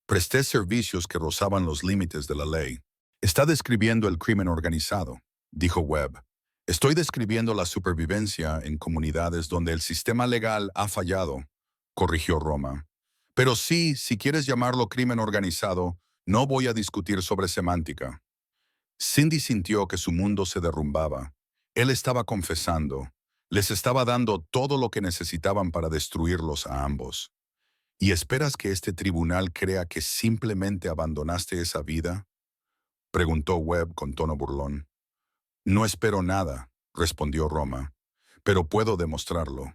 Presté servicios que rozaban los límites de la ley. Está describiendo el crimen organizado, dijo Webb. Estoy describiendo la supervivencia en comunidades donde el sistema legal ha fallado, corrigió Roma. Pero sí, si quieres llamarlo crimen organizado, no voy a discutir sobre semántica. Cindy sintió que su mundo se derrumbaba. Él estaba confesando. Les estaba dando todo lo que necesitaban para destruirlos a ambos. ¿Y esperas que este tribunal crea que simplemente abandonaste esa vida? preguntó Webb con tono burlón. No espero nada, respondió Roma, pero puedo demostrarlo.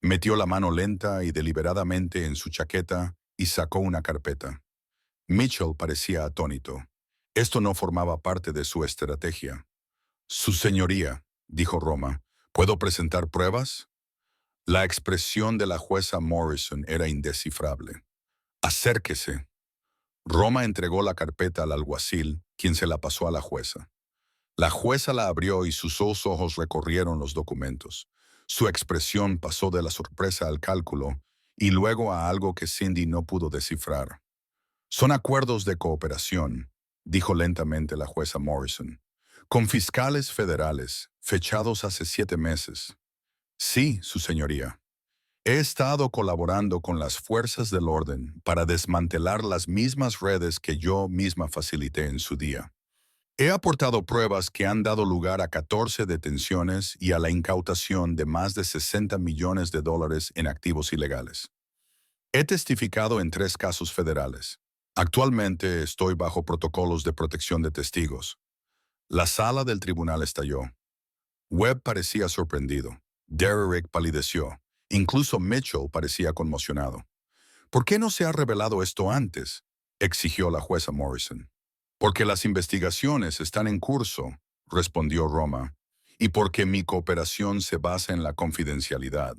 Metió la mano lenta y deliberadamente en su chaqueta y sacó una carpeta. Mitchell parecía atónito. Esto no formaba parte de su estrategia. Su señoría, dijo Roma, ¿puedo presentar pruebas? La expresión de la jueza Morrison era indescifrable. Acérquese. Roma entregó la carpeta al alguacil, quien se la pasó a la jueza. La jueza la abrió y sus dos ojos recorrieron los documentos. Su expresión pasó de la sorpresa al cálculo y luego a algo que Cindy no pudo descifrar. Son acuerdos de cooperación, dijo lentamente la jueza Morrison, con fiscales federales, fechados hace 7 meses. Sí, su señoría. He estado colaborando con las fuerzas del orden para desmantelar las mismas redes que yo misma facilité en su día. He aportado pruebas que han dado lugar a 14 detenciones y a la incautación de más de 60 millones de dólares en activos ilegales. He testificado en 3 casos federales. Actualmente estoy bajo protocolos de protección de testigos. La sala del tribunal estalló. Webb parecía sorprendido. Derrick palideció. Incluso Mitchell parecía conmocionado. ¿Por qué no se ha revelado esto antes?, exigió la jueza Morrison. Porque las investigaciones están en curso, respondió Roma, y porque mi cooperación se basa en la confidencialidad.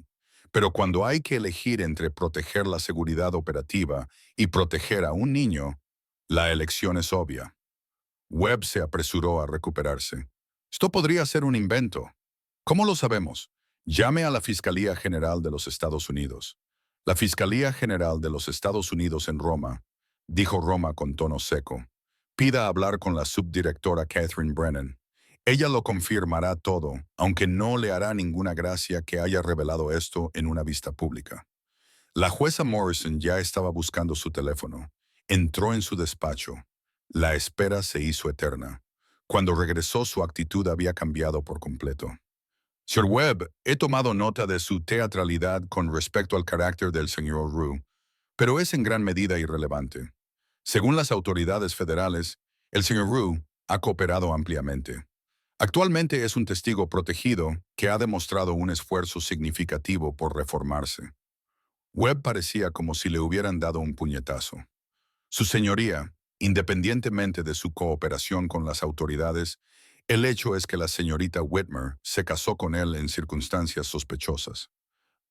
Pero cuando hay que elegir entre proteger la seguridad operativa y proteger a un niño, la elección es obvia. Webb se apresuró a recuperarse. Esto podría ser un invento. ¿Cómo lo sabemos? Llame a la Fiscalía General de los Estados Unidos. La Fiscalía General de los Estados Unidos en Roma, dijo Roma con tono seco. Pida hablar con la subdirectora Catherine Brennan. Ella lo confirmará todo, aunque no le hará ninguna gracia que haya revelado esto en una vista pública. La jueza Morrison ya estaba buscando su teléfono. Entró en su despacho. La espera se hizo eterna. Cuando regresó, su actitud había cambiado por completo. Sir Webb, he tomado nota de su teatralidad con respecto al carácter del señor Rue, pero es en gran medida irrelevante. Según las autoridades federales, el señor Rue ha cooperado ampliamente. Actualmente es un testigo protegido que ha demostrado un esfuerzo significativo por reformarse. Webb parecía como si le hubieran dado un puñetazo. Su señoría, independientemente de su cooperación con las autoridades, el hecho es que la señorita Whitmer se casó con él en circunstancias sospechosas.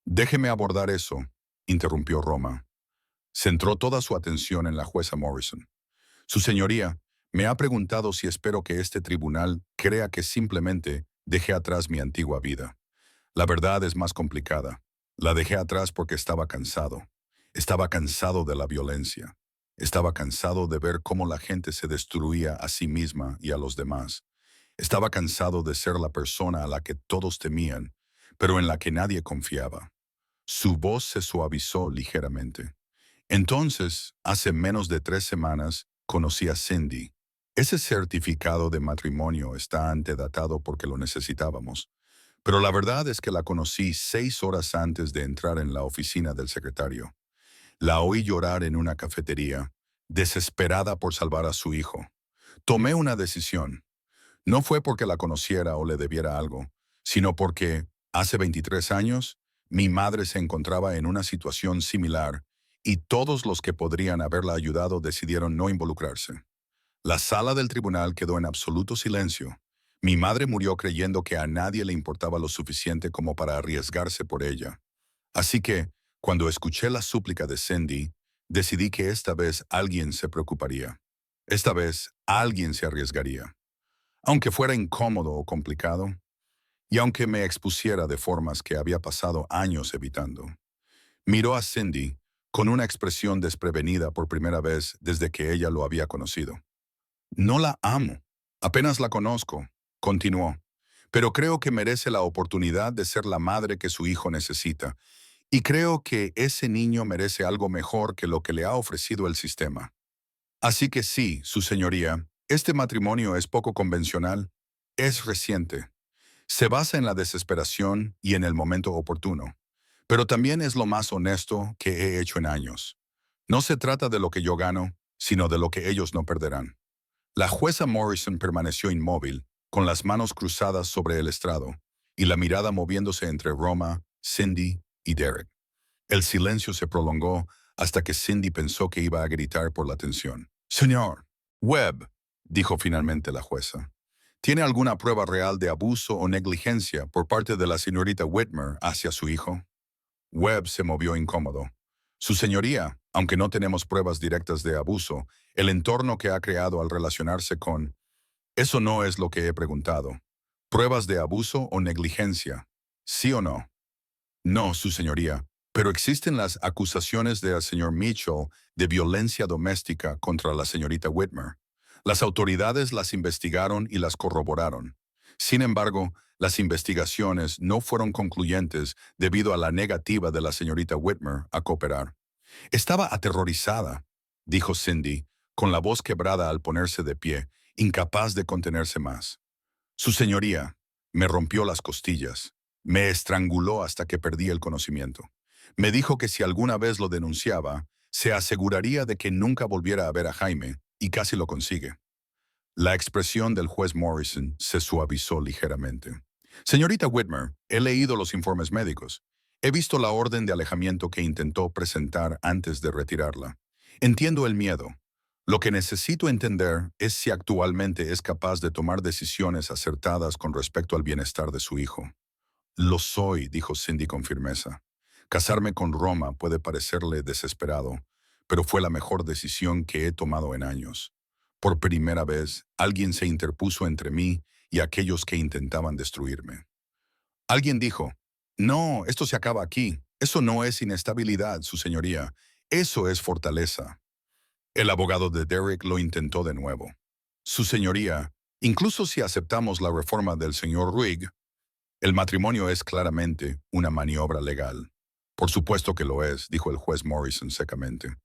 Déjeme abordar eso, interrumpió Roma. Centró toda su atención en la jueza Morrison. Su señoría me ha preguntado si espero que este tribunal crea que simplemente dejé atrás mi antigua vida. La verdad es más complicada. La dejé atrás porque estaba cansado. Estaba cansado de la violencia. Estaba cansado de ver cómo la gente se destruía a sí misma y a los demás. Estaba cansado de ser la persona a la que todos temían, pero en la que nadie confiaba. Su voz se suavizó ligeramente. Entonces, hace menos de 3 semanas, conocí a Cindy. Ese certificado de matrimonio está antedatado porque lo necesitábamos, pero la verdad es que la conocí 6 horas antes de entrar en la oficina del secretario. La oí llorar en una cafetería, desesperada por salvar a su hijo. Tomé una decisión. No fue porque la conociera o le debiera algo, sino porque, hace 23 años, mi madre se encontraba en una situación similar y todos los que podrían haberla ayudado decidieron no involucrarse. La sala del tribunal quedó en absoluto silencio. Mi madre murió creyendo que a nadie le importaba lo suficiente como para arriesgarse por ella. Así que, cuando escuché la súplica de Cindy, decidí que esta vez alguien se preocuparía. Esta vez alguien se arriesgaría. Aunque fuera incómodo o complicado, y aunque me expusiera de formas que había pasado años evitando. Miró a Cindy con una expresión desprevenida por primera vez desde que ella lo había conocido. No la amo, apenas la conozco, continuó, pero creo que merece la oportunidad de ser la madre que su hijo necesita, y creo que ese niño merece algo mejor que lo que le ha ofrecido el sistema. Así que sí, su señoría, este matrimonio es poco convencional, es reciente. Se basa en la desesperación y en el momento oportuno, pero también es lo más honesto que he hecho en años. No se trata de lo que yo gano, sino de lo que ellos no perderán. La jueza Morrison permaneció inmóvil, con las manos cruzadas sobre el estrado, y la mirada moviéndose entre Roma, Cindy y Derek. El silencio se prolongó hasta que Cindy pensó que iba a gritar por la tensión. «Señor Webb», dijo finalmente la jueza, ¿tiene alguna prueba real de abuso o negligencia por parte de la señorita Whitmer hacia su hijo? Webb se movió incómodo. Su señoría, aunque no tenemos pruebas directas de abuso, el entorno que ha creado al relacionarse con... Eso no es lo que he preguntado. ¿Pruebas de abuso o negligencia? ¿Sí o no? No, su señoría, pero existen las acusaciones del señor Mitchell de violencia doméstica contra la señorita Whitmer. Las autoridades las investigaron y las corroboraron. Sin embargo, las investigaciones no fueron concluyentes debido a la negativa de la señorita Whitmer a cooperar. Estaba aterrorizada, dijo Cindy, con la voz quebrada al ponerse de pie, incapaz de contenerse más. Su señoría me rompió las costillas, me estranguló hasta que perdí el conocimiento. Me dijo que si alguna vez lo denunciaba, se aseguraría de que nunca volviera a ver a Jaime, y casi lo consigue. La expresión del juez Morrison se suavizó ligeramente. Señorita Whitmer, he leído los informes médicos. He visto la orden de alejamiento que intentó presentar antes de retirarla. Entiendo el miedo. Lo que necesito entender es si actualmente es capaz de tomar decisiones acertadas con respecto al bienestar de su hijo. Lo soy, dijo Cindy con firmeza. Casarme con Roma puede parecerle desesperado, pero fue la mejor decisión que he tomado en años. Por primera vez, alguien se interpuso entre mí y aquellos que intentaban destruirme. Alguien dijo, «No, esto se acaba aquí. Eso no es inestabilidad, su señoría. Eso es fortaleza». El abogado de Derek lo intentó de nuevo. «Su señoría, incluso si aceptamos la reforma del señor Ruig, el matrimonio es claramente una maniobra legal». «Por supuesto que lo es», dijo el juez Morrison secamente.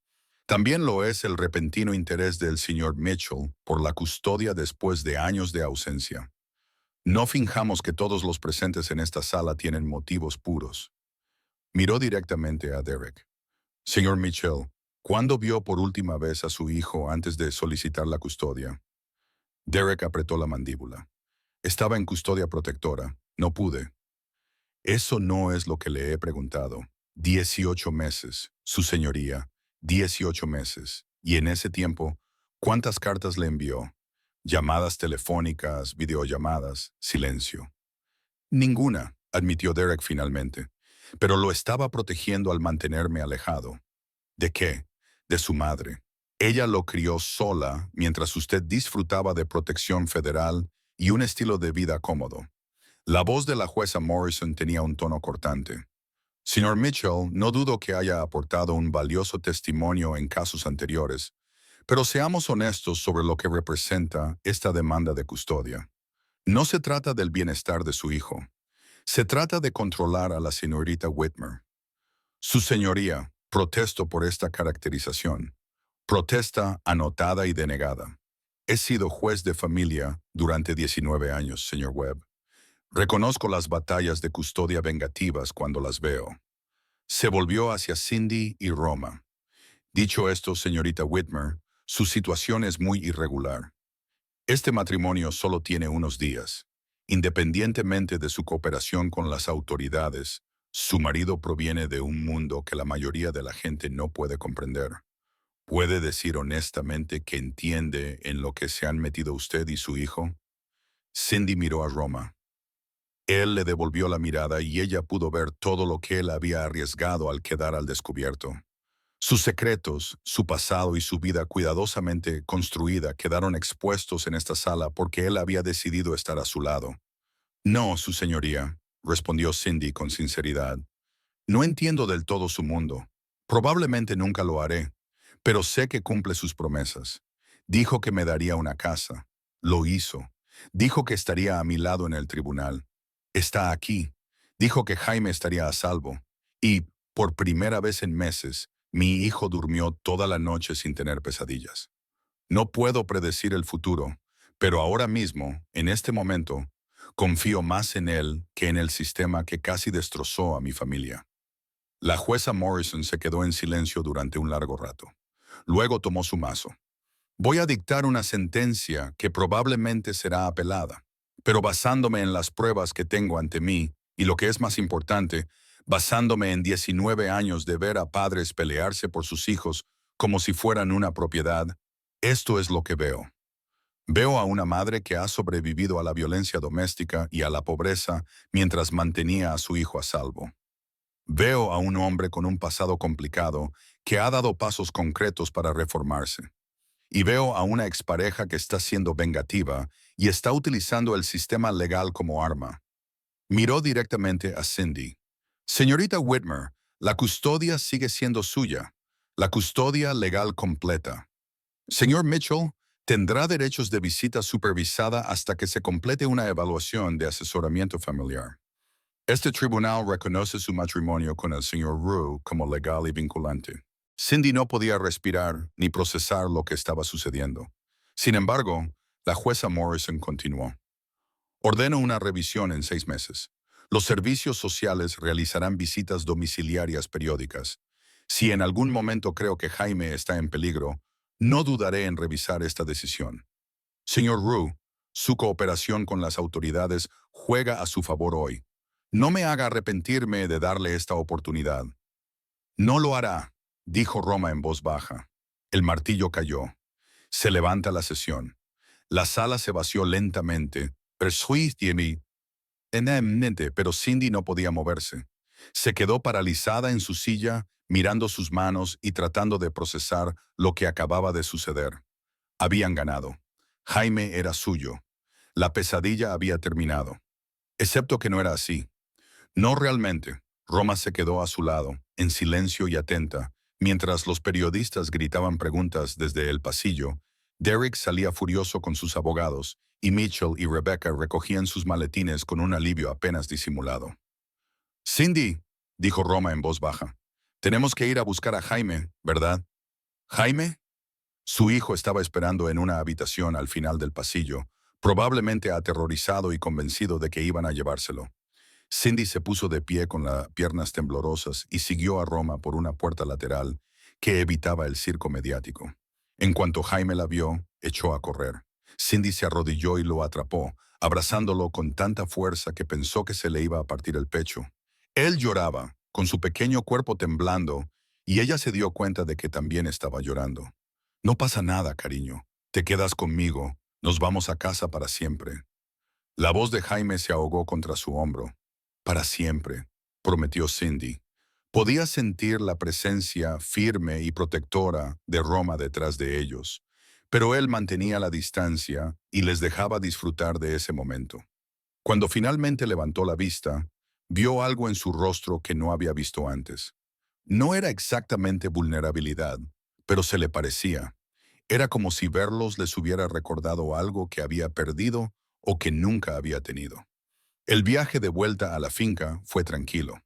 «También lo es el repentino interés del señor Mitchell por la custodia después de años de ausencia. No finjamos que todos los presentes en esta sala tienen motivos puros». Miró directamente a Derek. «Señor Mitchell, ¿cuándo vio por última vez a su hijo antes de solicitar la custodia?» Derek apretó la mandíbula. «Estaba en custodia protectora. No pude». «Eso no es lo que le he preguntado. 18 meses, su señoría. 18 meses. Y en ese tiempo, ¿cuántas cartas le envió? Llamadas telefónicas, videollamadas, silencio». «Ninguna», admitió Derek finalmente. «Pero lo estaba protegiendo al mantenerme alejado». «¿De qué?» «De su madre. Ella lo crió sola mientras usted disfrutaba de protección federal y un estilo de vida cómodo». La voz de la jueza Morrison tenía un tono cortante. «Señor Mitchell, no dudo que haya aportado un valioso testimonio en casos anteriores, pero seamos honestos sobre lo que representa esta demanda de custodia. No se trata del bienestar de su hijo. Se trata de controlar a la señorita Whitmer. Su señoría, protesto por esta caracterización. Protesta anotada y denegada. He sido juez de familia durante 19 años, señor Webb. Reconozco las batallas de custodia vengativas cuando las veo». Se volvió hacia Cindy y Roma. «Dicho esto, señorita Whitmer, su situación es muy irregular. Este matrimonio solo tiene unos días. Independientemente de su cooperación con las autoridades, su marido proviene de un mundo que la mayoría de la gente no puede comprender. ¿Puede decir honestamente que entiende en lo que se han metido usted y su hijo?» Cindy miró a Roma. Él le devolvió la mirada y ella pudo ver todo lo que él había arriesgado al quedar al descubierto. Sus secretos, su pasado y su vida cuidadosamente construida quedaron expuestos en esta sala porque él había decidido estar a su lado. «No, su señoría», respondió Cindy con sinceridad. «No entiendo del todo su mundo. Probablemente nunca lo haré, pero sé que cumple sus promesas. Dijo que me daría una casa. Lo hizo. Dijo que estaría a mi lado en el tribunal. Está aquí. Dijo que Jaime estaría a salvo. Y, por primera vez en meses, mi hijo durmió toda la noche sin tener pesadillas. No puedo predecir el futuro, pero ahora mismo, en este momento, confío más en él que en el sistema que casi destrozó a mi familia». La jueza Morrison se quedó en silencio durante un largo rato. Luego tomó su mazo. Voy a dictar una sentencia que probablemente será apelada, pero basándome en las pruebas que tengo ante mí, y lo que es más importante, basándome en 19 años de ver a padres pelearse por sus hijos como si fueran una propiedad, esto es lo que veo. Veo a una madre que ha sobrevivido a la violencia doméstica y a la pobreza mientras mantenía a su hijo a salvo. Veo a un hombre con un pasado complicado que ha dado pasos concretos para reformarse. Y veo a una expareja que está siendo vengativa y está utilizando el sistema legal como arma. Miró directamente a Cindy. Señorita Whitmer, la custodia sigue siendo suya. La custodia legal completa. Señor Mitchell, tendrá derechos de visita supervisada hasta que se complete una evaluación de asesoramiento familiar. Este tribunal reconoce su matrimonio con el señor Rue como legal y vinculante. Cindy no podía respirar ni procesar lo que estaba sucediendo. Sin embargo, la jueza Morrison continuó. Ordeno una revisión en 6 meses. Los servicios sociales realizarán visitas domiciliarias periódicas. Si en algún momento creo que Jaime está en peligro, no dudaré en revisar esta decisión. Señor Rue, su cooperación con las autoridades juega a su favor hoy. No me haga arrepentirme de darle esta oportunidad. No lo hará, dijo Roma en voz baja. El martillo cayó. Se levanta la sesión. La sala se vació lentamente, pero Cindy no podía moverse. Se quedó paralizada en su silla, mirando sus manos y tratando de procesar lo que acababa de suceder. Habían ganado. Jaime era suyo. La pesadilla había terminado. Excepto que no era así. No realmente. Roma se quedó a su lado, en silencio y atenta, mientras los periodistas gritaban preguntas desde el pasillo. Derek salía furioso con sus abogados, y Mitchell y Rebecca recogían sus maletines con un alivio apenas disimulado. Cindy, dijo Roma en voz baja, tenemos que ir a buscar a Jaime, ¿verdad? ¿Jaime? Su hijo estaba esperando en una habitación al final del pasillo, probablemente aterrorizado y convencido de que iban a llevárselo. Cindy se puso de pie con las piernas temblorosas y siguió a Roma por una puerta lateral que evitaba el circo mediático. En cuanto Jaime la vio, echó a correr. Cindy se arrodilló y lo atrapó, abrazándolo con tanta fuerza que pensó que se le iba a partir el pecho. Él lloraba, con su pequeño cuerpo temblando, y ella se dio cuenta de que también estaba llorando. No pasa nada, cariño. Te quedas conmigo. Nos vamos a casa para siempre. La voz de Jaime se ahogó contra su hombro. Para siempre, prometió Cindy. Podía sentir la presencia firme y protectora de Roma detrás de ellos, pero él mantenía la distancia y les dejaba disfrutar de ese momento. Cuando finalmente levantó la vista, vio algo en su rostro que no había visto antes. No era exactamente vulnerabilidad, pero se le parecía. Era como si verlos les hubiera recordado algo que había perdido o que nunca había tenido. El viaje de vuelta a la finca fue tranquilo.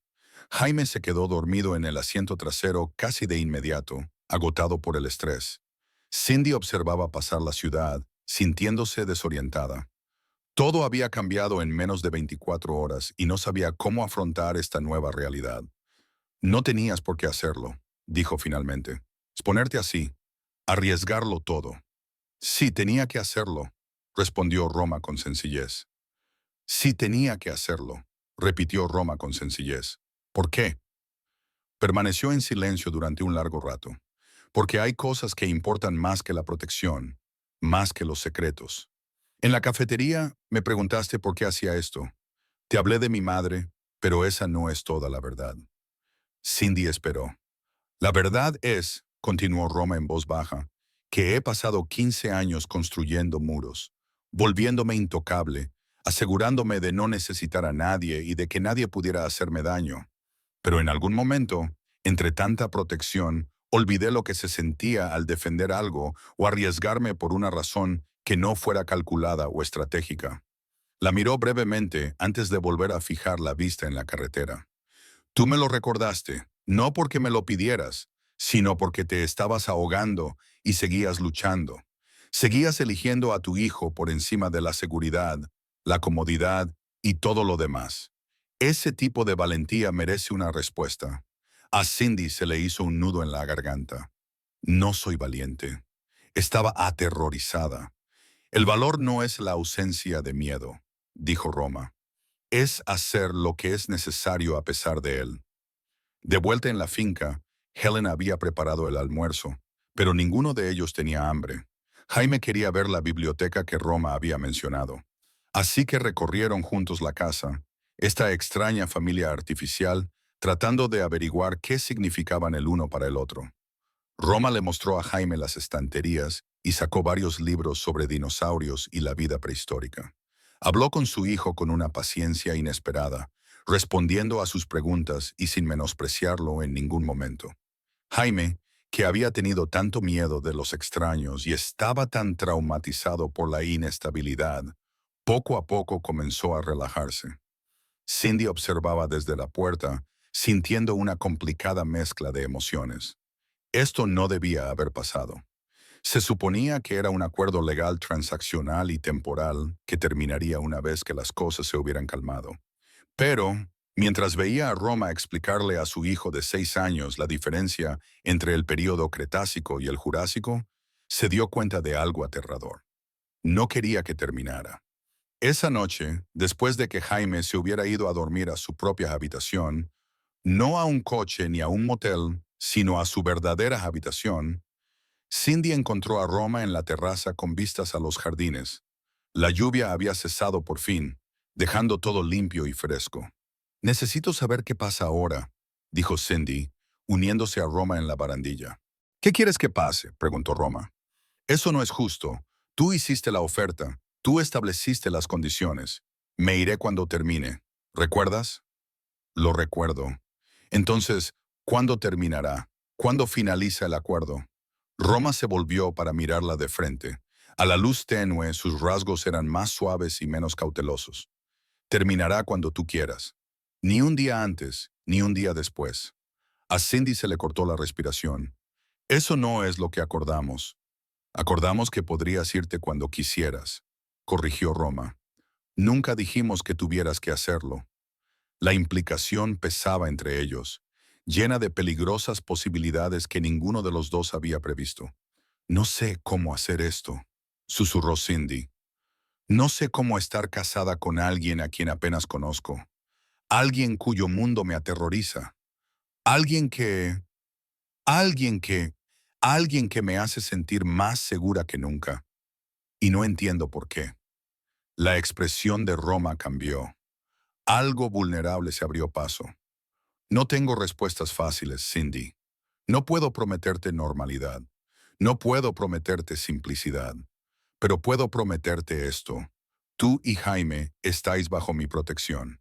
Jaime se quedó dormido en el asiento trasero casi de inmediato, agotado por el estrés. Cindy observaba pasar la ciudad, sintiéndose desorientada. Todo había cambiado en menos de 24 horas y no sabía cómo afrontar esta nueva realidad. No tenías por qué hacerlo, dijo finalmente. Exponerte así, arriesgarlo todo. Sí, tenía que hacerlo, respondió Roma con sencillez. Sí, tenía que hacerlo, repitió Roma con sencillez. ¿Por qué? Permaneció en silencio durante un largo rato. Porque hay cosas que importan más que la protección, más que los secretos. En la cafetería me preguntaste por qué hacía esto. Te hablé de mi madre, pero esa no es toda la verdad. Cindy esperó. La verdad es, continuó Roma en voz baja, que he pasado 15 años construyendo muros, volviéndome intocable, asegurándome de no necesitar a nadie y de que nadie pudiera hacerme daño. Pero en algún momento, entre tanta protección, olvidé lo que se sentía al defender algo o arriesgarme por una razón que no fuera calculada o estratégica. La miró brevemente antes de volver a fijar la vista en la carretera. Tú me lo recordaste, no porque me lo pidieras, sino porque te estabas ahogando y seguías luchando. Seguías eligiendo a tu hijo por encima de la seguridad, la comodidad y todo lo demás. Ese tipo de valentía merece una respuesta. A Cindy se le hizo un nudo en la garganta. No soy valiente. Estaba aterrorizada. El valor no es la ausencia de miedo, dijo Roma. Es hacer lo que es necesario a pesar de él. De vuelta en la finca, Helen había preparado el almuerzo, pero ninguno de ellos tenía hambre. Jaime quería ver la biblioteca que Roma había mencionado. Así que recorrieron juntos la casa, esta extraña familia artificial, tratando de averiguar qué significaban el uno para el otro. Roma le mostró a Jaime las estanterías y sacó varios libros sobre dinosaurios y la vida prehistórica. Habló con su hijo con una paciencia inesperada, respondiendo a sus preguntas y sin menospreciarlo en ningún momento. Jaime, que había tenido tanto miedo de los extraños y estaba tan traumatizado por la inestabilidad, poco a poco comenzó a relajarse. Cindy observaba desde la puerta, sintiendo una complicada mezcla de emociones. Esto no debía haber pasado. Se suponía que era un acuerdo legal transaccional y temporal que terminaría una vez que las cosas se hubieran calmado. Pero, mientras veía a Roma explicarle a su hijo de 6 años la diferencia entre el período Cretácico y el Jurásico, se dio cuenta de algo aterrador. No quería que terminara. Esa noche, después de que Jaime se hubiera ido a dormir a su propia habitación, no a un coche ni a un motel, sino a su verdadera habitación, Cindy encontró a Roma en la terraza con vistas a los jardines. La lluvia había cesado por fin, dejando todo limpio y fresco. «Necesito saber qué pasa ahora», dijo Cindy, uniéndose a Roma en la barandilla. «¿Qué quieres que pase?», preguntó Roma. «Eso no es justo. Tú hiciste la oferta. Tú estableciste las condiciones. Me iré cuando termine. ¿Recuerdas?» «Lo recuerdo». «Entonces, ¿cuándo terminará? ¿Cuándo finaliza el acuerdo?» Roma se volvió para mirarla de frente. A la luz tenue, sus rasgos eran más suaves y menos cautelosos. «Terminará cuando tú quieras. Ni un día antes, ni un día después». A Cindy se le cortó la respiración. «Eso no es lo que acordamos. Acordamos que podrías irte cuando quisieras», corrigió Roma. «Nunca dijimos que tuvieras que hacerlo». La implicación pesaba entre ellos, llena de peligrosas posibilidades que ninguno de los dos había previsto. «No sé cómo hacer esto», susurró Cindy. «No sé cómo estar casada con alguien a quien apenas conozco. Alguien cuyo mundo me aterroriza. Alguien que... Alguien que... Alguien que me hace sentir más segura que nunca. Y no entiendo por qué». La expresión de Roma cambió. Algo vulnerable se abrió paso. «No tengo respuestas fáciles, Cindy. No puedo prometerte normalidad. No puedo prometerte simplicidad. Pero puedo prometerte esto. Tú y Jaime estáis bajo mi protección.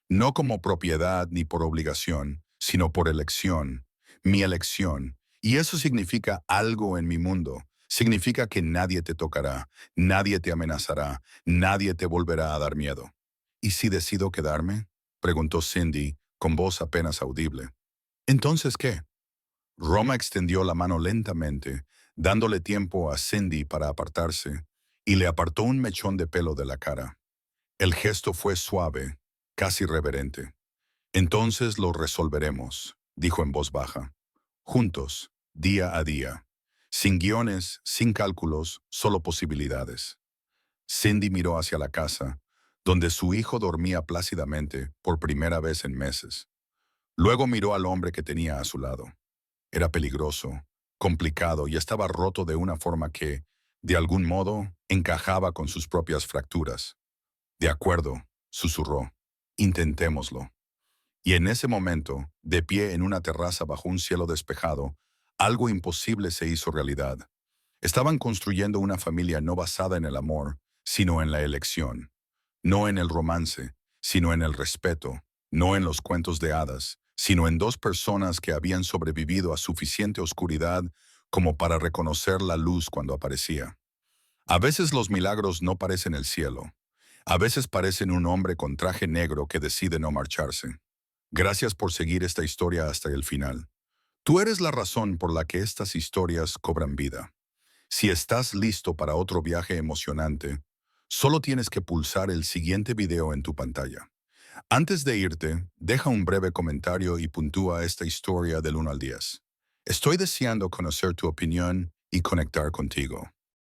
No como propiedad ni por obligación, sino por elección. Mi elección. Y eso significa algo en mi mundo. Significa que nadie te tocará, nadie te amenazará, nadie te volverá a dar miedo». «¿Y si decido quedarme?», preguntó Cindy, con voz apenas audible. «¿Entonces qué?». Roma extendió la mano lentamente, dándole tiempo a Cindy para apartarse, y le apartó un mechón de pelo de la cara. El gesto fue suave, casi reverente. «Entonces lo resolveremos», dijo en voz baja. «Juntos, día a día. Sin guiones, sin cálculos, solo posibilidades». Cindy miró hacia la casa, donde su hijo dormía plácidamente por primera vez en meses. Luego miró al hombre que tenía a su lado. Era peligroso, complicado y estaba roto de una forma que, de algún modo, encajaba con sus propias fracturas. «De acuerdo», susurró. «Intentémoslo». Y en ese momento, de pie en una terraza bajo un cielo despejado, algo imposible se hizo realidad. Estaban construyendo una familia no basada en el amor, sino en la elección. No en el romance, sino en el respeto. No en los cuentos de hadas, sino en dos personas que habían sobrevivido a suficiente oscuridad como para reconocer la luz cuando aparecía. A veces los milagros no parecen el cielo. A veces parecen un hombre con traje negro que decide no marcharse. Gracias por seguir esta historia hasta el final. Tú eres la razón por la que estas historias cobran vida. Si estás listo para otro viaje emocionante, solo tienes que pulsar el siguiente video en tu pantalla. Antes de irte, deja un breve comentario y puntúa esta historia del 1 al 10. Estoy deseando conocer tu opinión y conectar contigo.